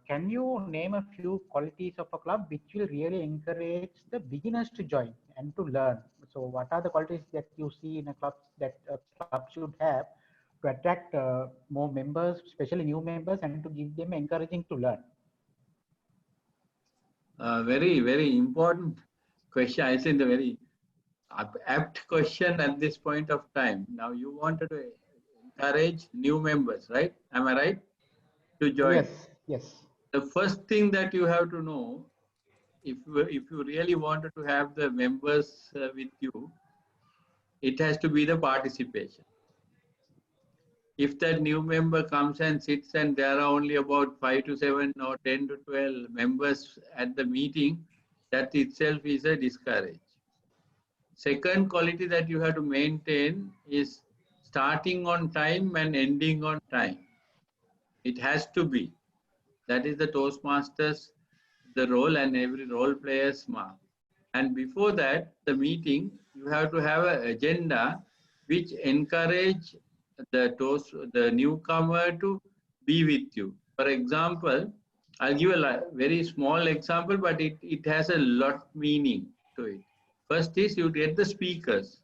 can you name a few qualities of a club which will really encourage the beginners to join and to learn? So what are the qualities that you see in a club that a club should have to attract more members, especially new members, and to give them encouraging to learn? Very, very important question. I think the very apt question at this point of time. Now you wanted to encourage new members, right? Am I right? To join. Yes, yes. The first thing that you have to know, if you really wanted to have the members with you, it has to be the participation. If that new member comes and sits and there are only about 5 to 7 or 10 to 12 members at the meeting, that itself is a discourage. Second quality that you have to maintain is starting on time and ending on time. It has to be. That is the Toastmasters, the role, and every role player's mark. And before that, the meeting, you have to have an agenda which encourage the newcomer to be with you. For example, I'll give a very small example, but it has a lot meaning to it. First is you get the speakers.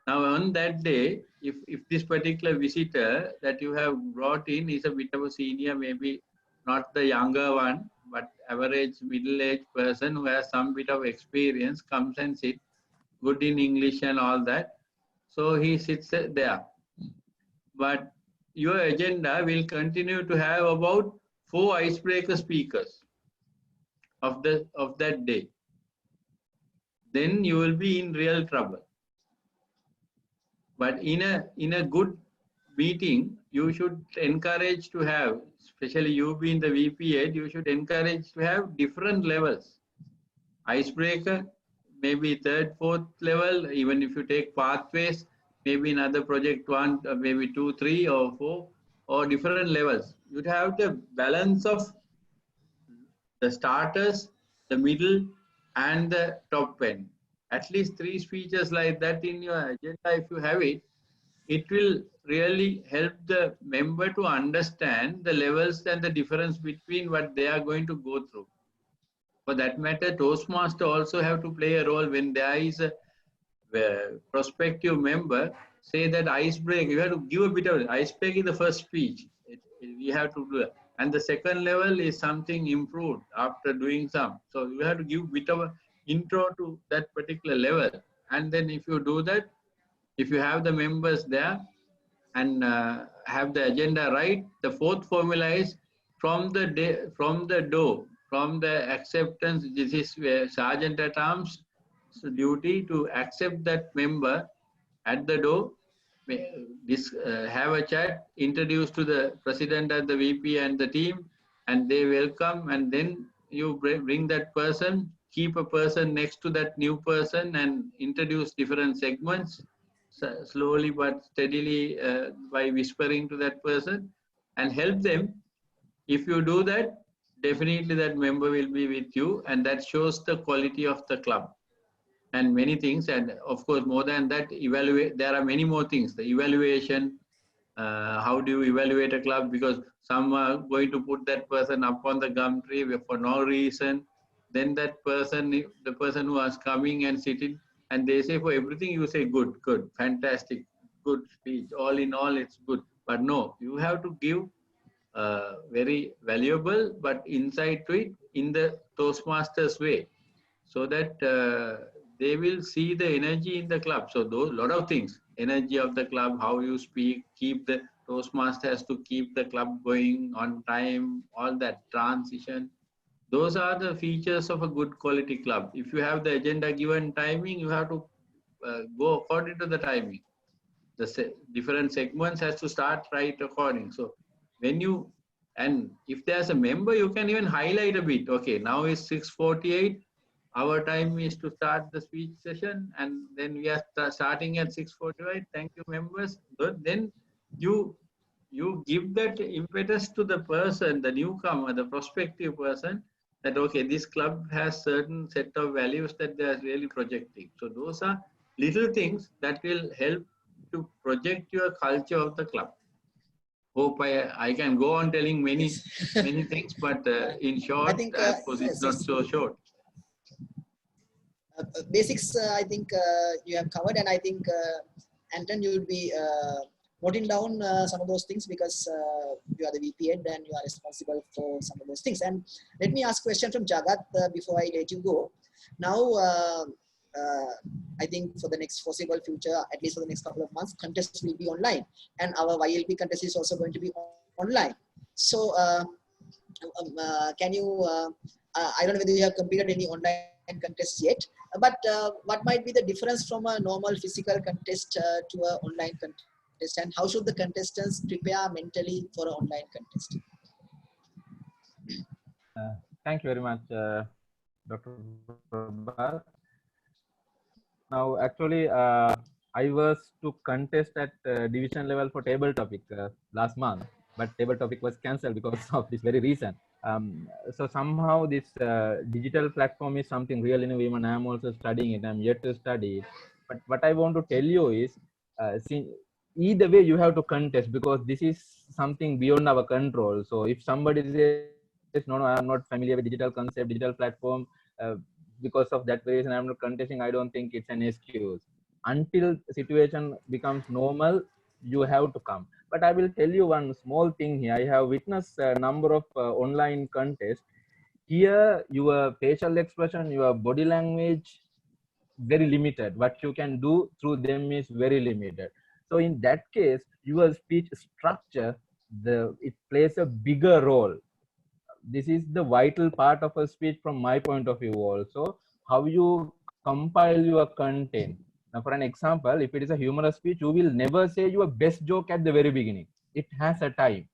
Now on that day, if this particular visitor that you have brought in is a bit of a senior, maybe not the younger one, but average middle-aged person who has some bit of experience, comes and sit, good in English and all that. So he sits there. But your agenda will continue to have about 4 icebreaker speakers of that day. Then you will be in real trouble. But in a good meeting, you should encourage to have, especially you being the VP head, you should encourage to have different levels. Icebreaker, maybe 3rd, 4th level, even if you take pathways, maybe another project 1, maybe 2, 3 or 4, or different levels. You'd have the balance of the starters, the middle, and the top end. At least 3 speeches like that in your agenda, if you have it, it will really help the member to understand the levels and the difference between what they are going to go through. For that matter, Toastmaster also have to play a role when there is a prospective member, say that icebreaker, you have to give a bit of icebreaker in the first speech. We have to do that. And the second level is something improved after doing some. So you have to give a bit of an intro to that particular level. And then if you do that, if you have the members there and have the agenda right, the 4th formula is from the door, from the acceptance. This is Sergeant at Arms' duty to accept that member at the door, have a chat, introduce to the president and the VP and the team, and they welcome, and then you bring that person, keep a person next to that new person and introduce different segments, slowly but steadily by whispering to that person and help them. If you do that, definitely that member will be with you, and that shows the quality of the club. And many things, and of course more than that, evaluate. There are many more things. The evaluation, how do you evaluate a club? Because some are going to put that person up on the gum tree for no reason. Then that person, the person who is coming and sitting, and they say for everything you say good, fantastic, good speech. All in all, it's good. But no, you have to give very valuable but insight to it in the Toastmasters way, so that they will see the energy in the club. So those lot of things, energy of the club, how you speak, keep the Toastmaster has to keep the club going on time, all that transition. Those are the features of a good quality club. If you have the agenda given timing, you have to go according to the timing. The different segments has to start right according. So when you, and if there's a member, you can even highlight a bit. Okay, now is 6:48. Our time is to start the speech session, and then we are starting at 6:45. Thank you, members. Good. Then you give that impetus to the person, the newcomer, the prospective person, that okay, this club has certain set of values that they are really projecting. So those are little things that will help to project your culture of the club. Hope I can go on telling many things, but in short, I think, of course, it's not so short. Basics, I think you have covered, and I think Anton, you will be noting down some of those things because you are the VP head and you are responsible for some of those things. And let me ask a question from Jagat before I let you go. Now, I think for the next foreseeable future, at least for the next couple of months, contests will be online, and our YLP contest is also going to be online. So, can you? I don't know whether you have completed any online contests yet, but what might be the difference from a normal physical contest to an online contest, and how should the contestants prepare mentally for an online contest? Thank you very much, Dr. Prabhat. Now, actually, I was to contest at division level for table topic last month, but table topic was cancelled because of this very reason. So somehow this digital platform is something really new. Even I am also studying it. I'm yet to study it. But what I want to tell you is, either way you have to contest, because this is something beyond our control. So if somebody says, no, I'm not familiar with digital concept, digital platform, because of that reason I'm not contesting, I don't think it's an excuse. Until the situation becomes normal, you have to come. But I will tell you one small thing here. I have witnessed a number of online contests. Here, your facial expression, your body language, very limited. What you can do through them is very limited. So in that case, your speech structure, it plays a bigger role. This is the vital part of a speech from my point of view also. How you compile your content. Now, for an example, if it is a humorous speech, you will never say your best joke at the very beginning. It has a time.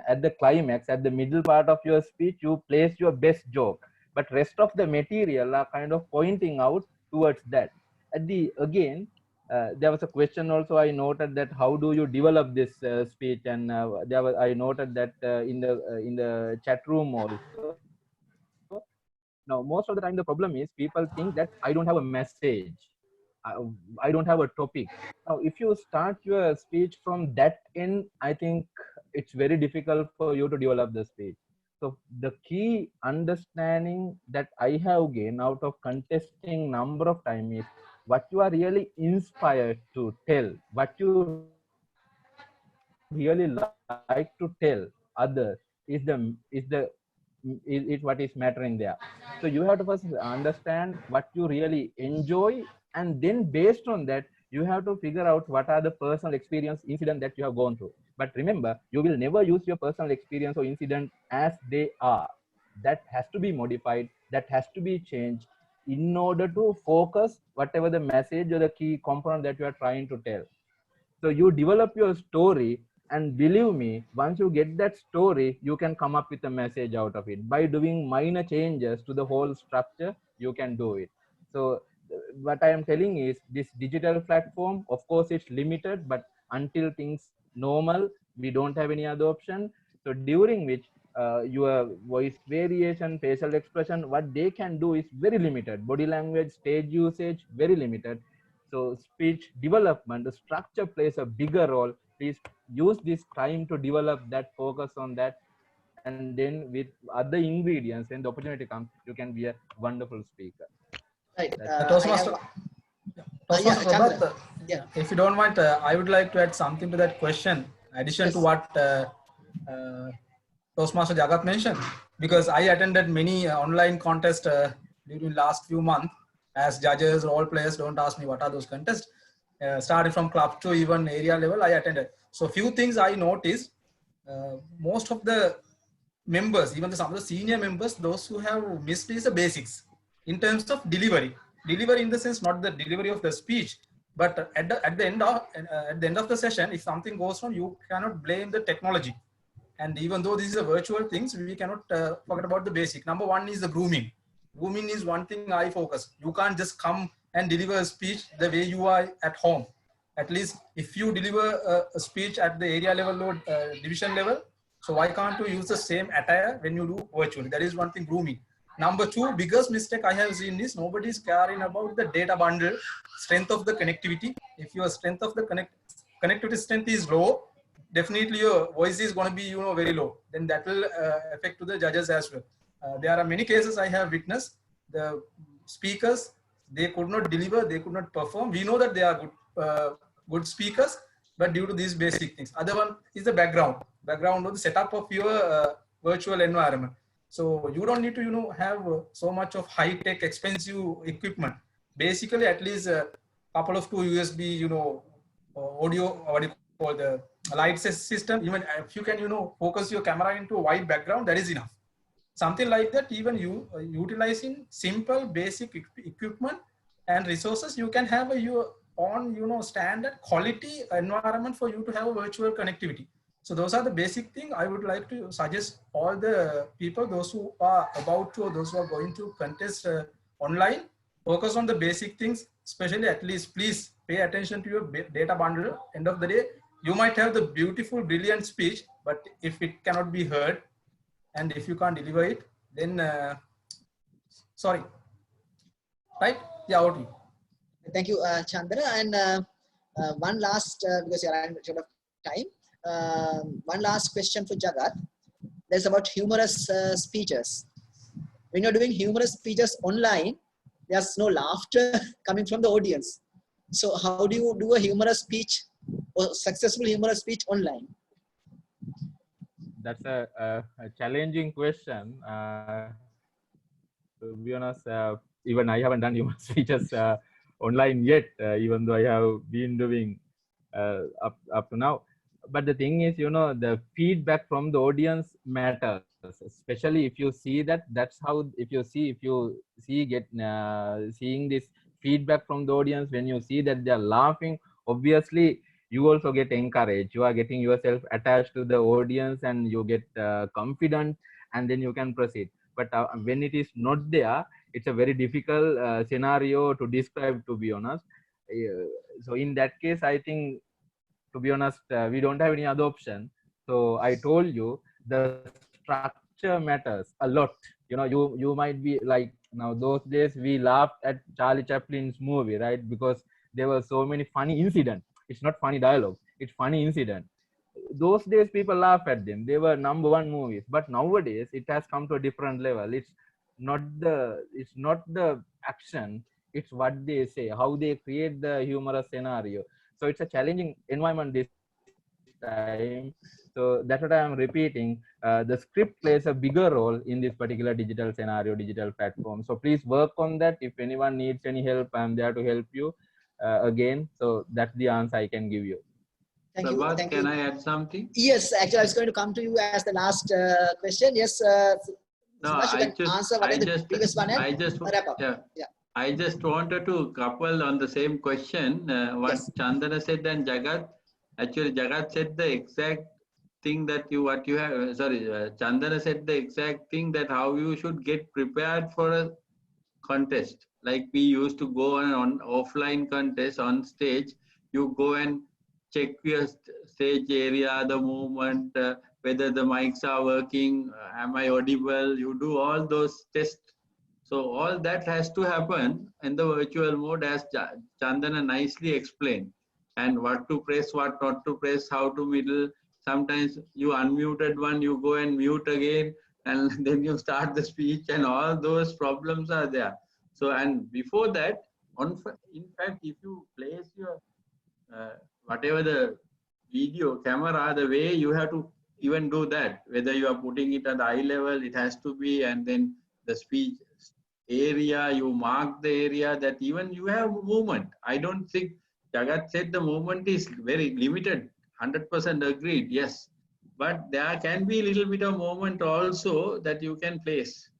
At the climax, at the middle part of your speech, you place your best joke. But rest of the material are kind of pointing out towards that. There was a question also. I noted that how do you develop this speech, and I noted that in the chat room also. Now, most of the time, the problem is people think that I don't have a message, I don't have a topic. Now, if you start your speech from that end, I think it's very difficult for you to develop the speech. So the key understanding that I have gained out of contesting number of times is what you are really inspired to tell, what you really like to tell others is what is mattering there. So you have to first understand what you really enjoy, and then based on that, you have to figure out what are the personal experience incident that you have gone through. But remember, you will never use your personal experience or incident as they are. That has to be modified, that has to be changed in order to focus whatever the message or the key component that you are trying to tell. So you develop your story, and believe me, once you get that story, you can come up with a message out of it. By doing minor changes to the whole structure, you can do it. So what I am telling is, this digital platform, of course, it's limited, but until things normal, we don't have any other option. So during which your voice variation, facial expression, what they can do is very limited. Body language, stage usage, very limited. So speech development, the structure plays a bigger role. Please use this time to develop that, focus on that, and then with other ingredients, when the opportunity comes, you can be a wonderful speaker. Right. Toastmaster, Toastmaster Prabhat, yeah. If you don't mind, I would like to add something to that question, in addition to what Toastmaster Jagat mentioned, because I attended many online contests during last few months. As judges, role players, don't ask me what are those contests. Starting from club to even area level, I attended. So few things I noticed, most of the members, even some of the senior members, those who have missed is the basics in terms of delivery. Delivery in the sense, not the delivery of the speech, but at the end of the session, if something goes wrong, you cannot blame the technology. And even though this is a virtual thing, we cannot forget about the basic. Number one is the grooming. Grooming is one thing I focus. You can't just come and deliver a speech the way you are at home. At least if you deliver a speech at the area level or division level, so why can't you use the same attire when you do virtually? That is one thing, grooming. Number two, biggest mistake I have seen is nobody is caring about the data bundle, strength of the connectivity. If your strength of the connectivity strength is low, definitely your voice is going to be very low. Then that will affect to the judges as well. There are many cases I have witnessed. The speakers, they could not deliver, they could not perform. We know that they are good speakers, but due to these basic things. Other one is the background or the setup of your virtual environment. So you don't need to have so much of high tech expensive equipment. Basically, at least a couple of 2 USB audio, what do you call the light system. Even if you can focus your camera into a white background, that is enough. Something like that, even you utilizing simple basic equipment and resources, you can have your own standard quality environment for you to have a virtual connectivity. So those are the basic things I would like to suggest all the people, those who are about to, or those who are going to contest online, focus on the basic things. especially at least please pay attention to your data bundle. End of the day, you might have the beautiful, brilliant speech, but if it cannot be heard and if you can't deliver it, then sorry, right? Yeah, over to you. Thank you, Chandra. And one last, because you're running short of time, one last question for Jagat. There's about humorous speeches. When you're doing humorous speeches online, there's no laughter coming from the audience. So how do you do a humorous speech or successful humorous speech online? That's a challenging question. To be honest, even I haven't done humorous speeches online yet, even though I have been doing up to now. But the thing is, you know, the feedback from the audience matters, especially if you see that. That's how, if you see seeing this feedback from the audience, when you see that they're laughing, obviously you also get encouraged. You are getting yourself attached to the audience and you get confident, and then you can proceed. But when it is not there, it's a very difficult scenario to describe, to be honest. So in that case, I think, to be honest, we don't have any other option. So I told you, the structure matters a lot. You know, you might be like, now those days we laughed at Charlie Chaplin's movie, right? Because there were so many funny incidents. It's not funny dialogue, it's funny incident. Those days people laugh at them. They were #1 movies. But nowadays it has come to a different level. It's not the action, it's what they say, how they create the humorous scenario. So it's a challenging environment this time. So that's what I am repeating. The script plays a bigger role in this particular digital scenario, digital platform. So please work on that. If anyone needs any help, I'm there to help you again. So that's the answer I can give you. Thank you. Prabhat, Thank can you. I add something? Yes, actually, I was going to come to you as the last question. Yes, No, you can answer what the previous one and wrap up. Yeah. I just wanted to couple on the same question what Yes. Chandana said and Jagat. Actually, Jagat said the exact thing that Chandana said the exact thing, that how you should get prepared for a contest. Like we used to go on offline contest on stage, you go and check your stage area, the movement, whether the mics are working, am I audible, you do all those tests. So all that has to happen in the virtual mode, as Chandana nicely explained, and what to press, what not to press, how to middle. Sometimes you unmuted one, you go and mute again, and then you start the speech, and all those problems are there. So, and before that, in fact, if you place your whatever the video camera, the way you have to even do that, whether you are putting it at the eye level, it has to be, and then the speech area, you mark the area, that even you have movement. I don't think Jagat said the movement is very limited. 100% agreed, yes. But there can be a little bit of movement also that you can place.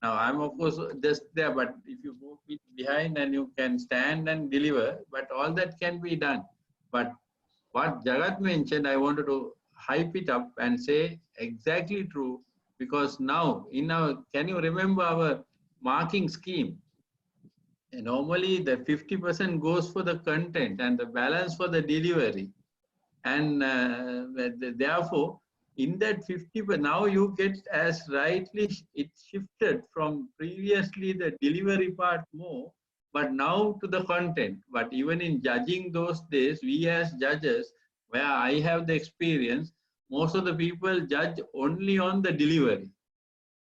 Now, I'm of course just there, but if you move it behind and you can stand and deliver, but all that can be done. But what Jagat mentioned, I wanted to hype it up and say exactly true, because now in our, can you remember our marking scheme? And normally the 50% goes for the content and the balance for the delivery. And therefore, in that 50, but now you get, as rightly, it shifted from previously the delivery part more, but now to the content. But even in judging those days, we as judges, where I have the experience, most of the people judge only on the delivery,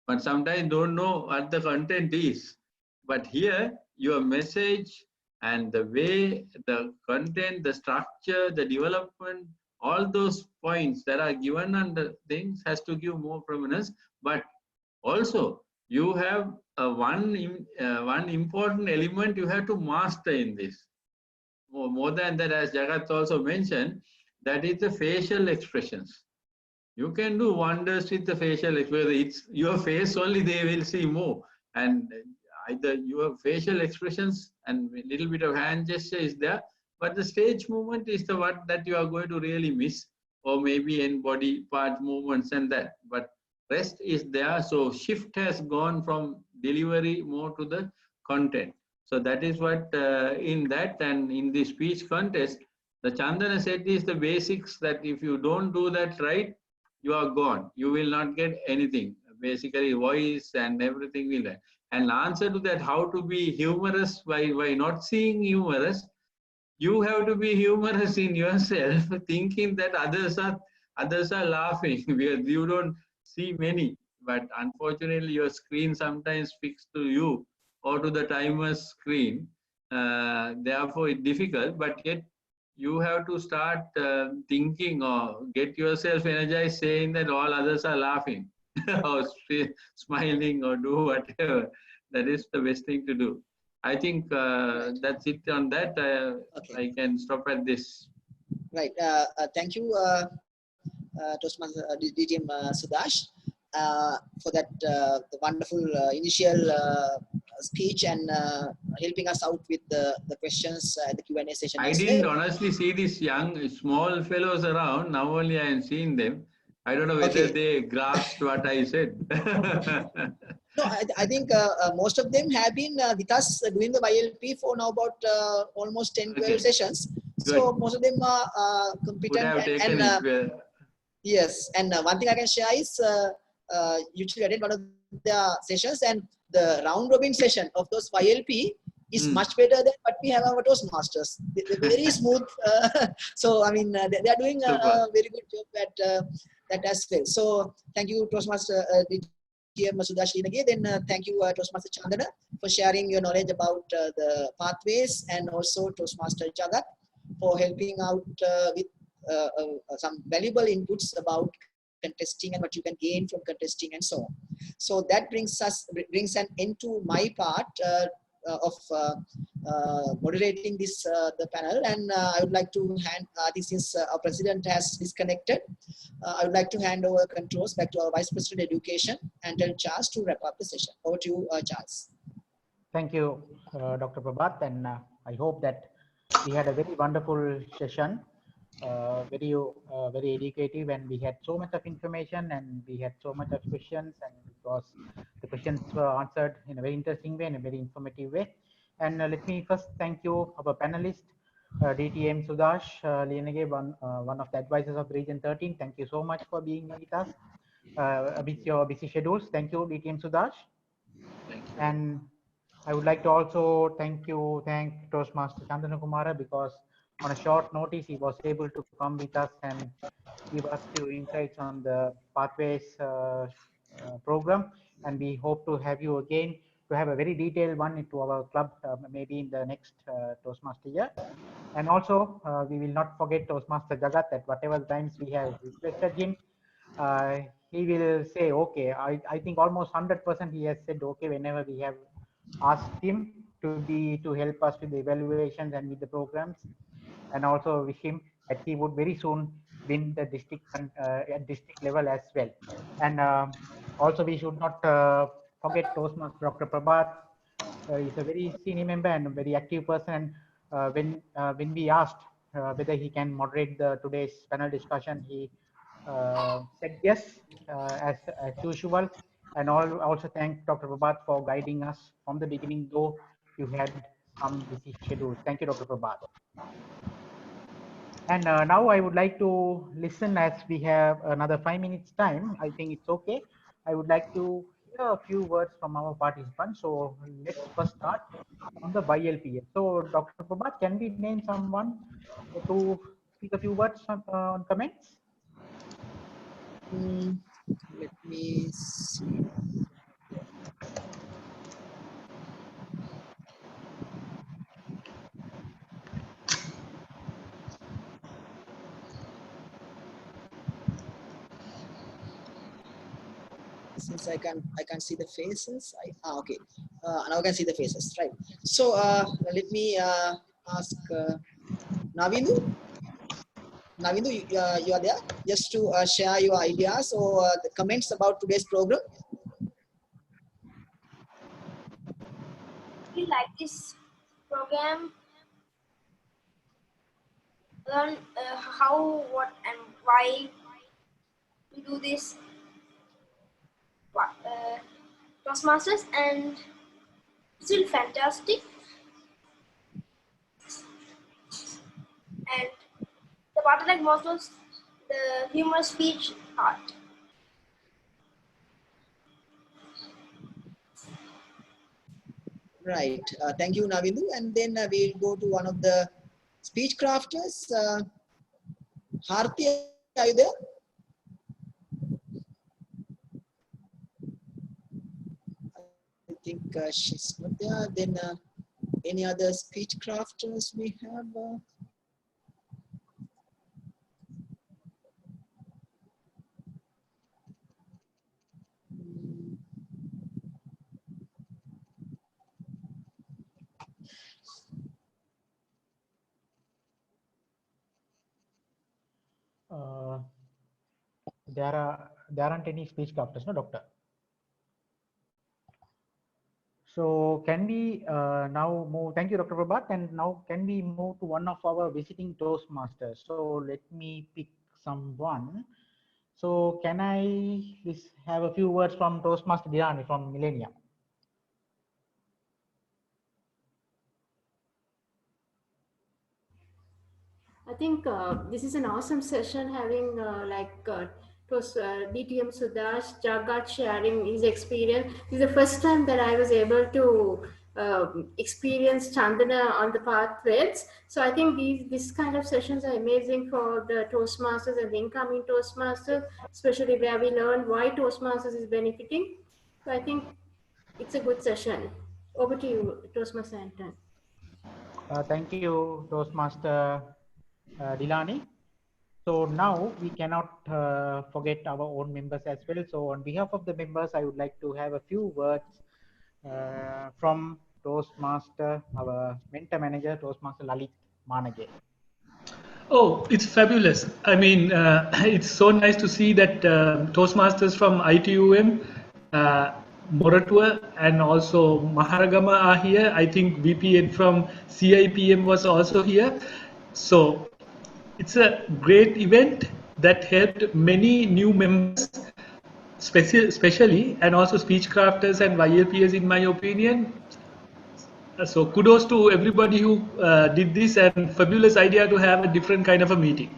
but sometimes don't know what the content is. But here, your message and the way, the content, the structure, the development, all those points that are given under things has to give more prominence. But also, you have one important element you have to master in this. More than that, as Jagat also mentioned, that is the facial expressions. You can do wonders with the facial expression. It's your face only they will see more. And either your facial expressions and a little bit of hand gesture is there, but the stage movement is the one that you are going to really miss, or maybe in body part movements and that. But rest is there. So shift has gone from delivery more to the content. So that is what in that and in the speech contest, the Chandana set is the basics that if you don't do that right, you are gone. You will not get anything. Basically, voice and everything will. And answer to that, how to be humorous by not seeing humorous, you have to be humorous in yourself, thinking that others are laughing because you don't see many. But unfortunately, your screen sometimes fixed to you or to the timer's screen. Therefore, it's difficult. But yet, you have to start thinking or get yourself energized, saying that all others are laughing or smiling or do whatever. That is the best thing to do. I think that's it on that. Okay. I can stop at this. Right. Thank you, Toastmaster DTM Sudash, for that the wonderful initial speech and helping us out with the questions at the Q&A session. I didn't honestly see these young, small fellows around. Now only I am seeing them. I don't know whether they grasped what I said. No, I think most of them have been with us doing the YLP for now about almost 10, 12 sessions. So most of them are competent. Yes, and one thing I can share is usually attend one of their sessions, and the round robin session of those YLP is much better than what we have our Toastmasters. They're very smooth. So I mean, they are doing a very good job at that as well. So thank you, Toastmaster DTM Sudash Linage. Then thank you, Toastmaster Chandana, for sharing your knowledge about the pathways, and also Toastmaster Jagat for helping out with some valuable inputs about contesting and what you can gain from contesting and so on. So that brings an end to my part of moderating this the panel, and I would like to hand this since our president has disconnected, I would like to hand over controls back to our Vice President Education and tell Charles to wrap up the session. Over to you, Charles. Thank you, Dr. Prabhat, and I hope that we had a very wonderful session, very educative, and we had so much of information and we had so much of questions, and because the questions were answered in a very interesting way and a very informative way. And let me first thank you, our panelists, DTM Sudash Linage, one of the advisors of Region 13. Thank you so much for being with us with your busy schedules. Thank you, DTM Sudash. Thank you. And I would like to also thank Toastmaster Chandana Kumara, because on a short notice he was able to come with us and give us few insights on the Pathways program, and we hope to have you again to have a very detailed one into our club, maybe in the next Toastmaster year. And also we will not forget Toastmaster Jagat, at whatever times we have requested him, he will say okay. I think almost 100% he has said okay whenever we have asked him to help us with the evaluations and with the programs, and also wish him that he would very soon win the district at district level as well. And also we should not forget Toastmaster Dr. Prabhat. He's a very senior member and a very active person. When we asked whether he can moderate today's panel discussion, he said yes, as usual. And also thank Dr. Prabhat for guiding us from the beginning, though you had some busy schedules. Thank you, Dr. Prabhat. And now I would like to listen, as we have another 5 minutes time. I think it's okay. I would like to hear a few words from our participants. So let's first start on the YLP. So Dr. Prabhat, can we name someone to speak a few words on comments? Let me see. Since I can see the faces, okay. Now I can see the faces, right? So let me ask Navindu. Navindu, you are there just to share your ideas or the comments about today's program. We like this program. Learn how, what, and why we do this. Toastmasters, and it's really fantastic. and the Bartlett was the humorous speech art. Right. Thank you, Navindu. And then we'll go to one of the speech crafters. Harthi, are you there? I think she's not there. Then any other speech crafters we have? There aren't any speech crafters, no, doctor? So can we now move? Thank you, Dr. Prabhat. And now can we move to one of our visiting Toastmasters? So let me pick someone. So can I please have a few words from Toastmaster Dhirani from Millennium? I think this is an awesome session having DTM Sudash, Jagat sharing his experience. This is the first time that I was able to experience Chandana on the pathways. So I think these kind of sessions are amazing for the Toastmasters and the incoming Toastmasters, especially where we learn why Toastmasters is benefiting. So I think it's a good session. Over to you, Toastmaster Anton. Thank you, Toastmaster Dhilani. So now we cannot forget our own members as well. So on behalf of the members, I would like to have a few words from Toastmaster, our mentor manager, Toastmaster Lalit Manage. Oh, it's fabulous. I mean, it's so nice to see that Toastmasters from ITUM, Moratua, and also Maharagama are here. I think VPN from CIPM was also here. So it's a great event that helped many new members, especially, and also speech crafters and YLPs, in my opinion. So kudos to everybody who did this, and fabulous idea to have a different kind of a meeting.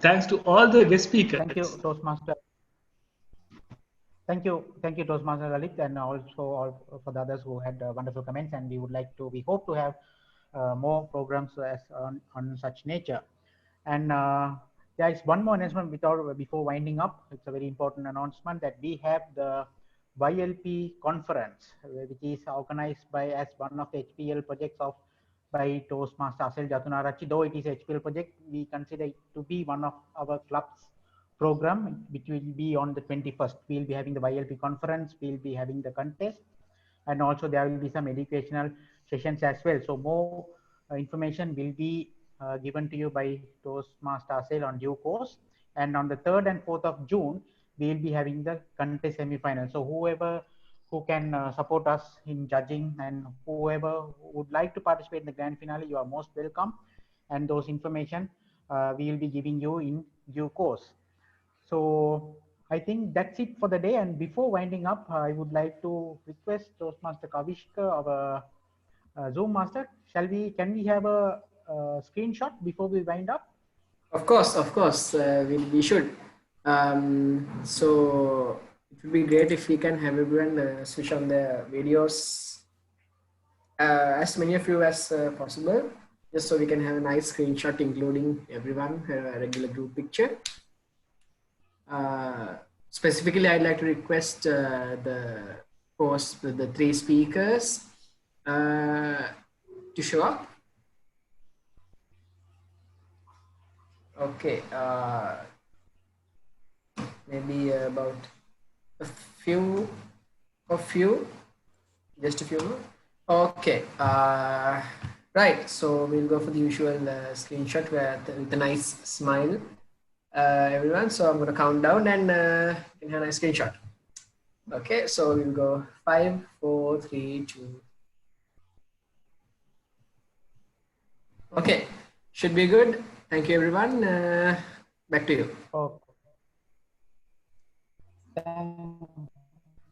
Thanks to all the guest speakers. Thank you, Toastmaster. Thank you, Toastmaster Lalit, and also all for the others who had wonderful comments. And we hope to have more programs on such nature. And there is one more announcement before winding up. It's a very important announcement that we have the YLP conference, which is organized as one of the HPL projects by Toastmaster Asel Jatunarachi. Though it is HPL project, we consider it to be one of our club's program, which will be on the 21st. We'll be having the YLP conference, we'll be having the contest, and also there will be some educational sessions as well. So more information will be given to you by Toastmaster Asel on due course. And on the 3rd and 4th of June, we will be having the contest semi-final. So who can support us in judging, and whoever would like to participate in the grand finale, you are most welcome. And those information we will be giving you in due course. So I think that's it for the day. And before winding up, I would like to request Toastmaster Kavishka, our Zoom master. Can we have a screenshot before we wind up? Of course, we should. So it would be great if we can have everyone switch on their videos, as many of you as possible, just so we can have a nice screenshot including everyone, a regular group picture. Specifically, I'd like to request the 3 speakers to show up. Okay, maybe about a few of you, just a few more. Okay, right, so we'll go for the usual screenshot with a nice smile, everyone. So I'm going to count down and you can have a nice screenshot. Okay, so we'll go 5, 4, 3, 2. Okay, should be good. Thank you, everyone. Back to you. Okay.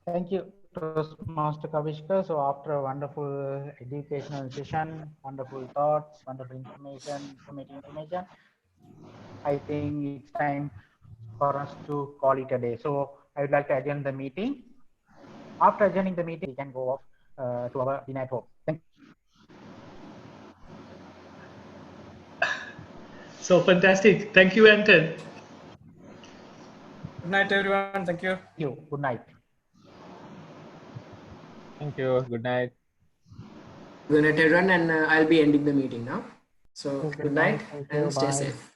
Thank you. Toastmaster Kavishka. So after a wonderful educational session, wonderful thoughts, wonderful information, I think it's time for us to call it a day. So I would like to adjourn the meeting. After adjourning the meeting, we can go off to our dinner at home. Thank you. So fantastic. Thank you, Anton. Good night, everyone. Thank you. Thank you. Good night. Thank you. Good night. Good night, everyone, and I'll be ending the meeting now. So Okay, good night thank you. and stay Bye. safe.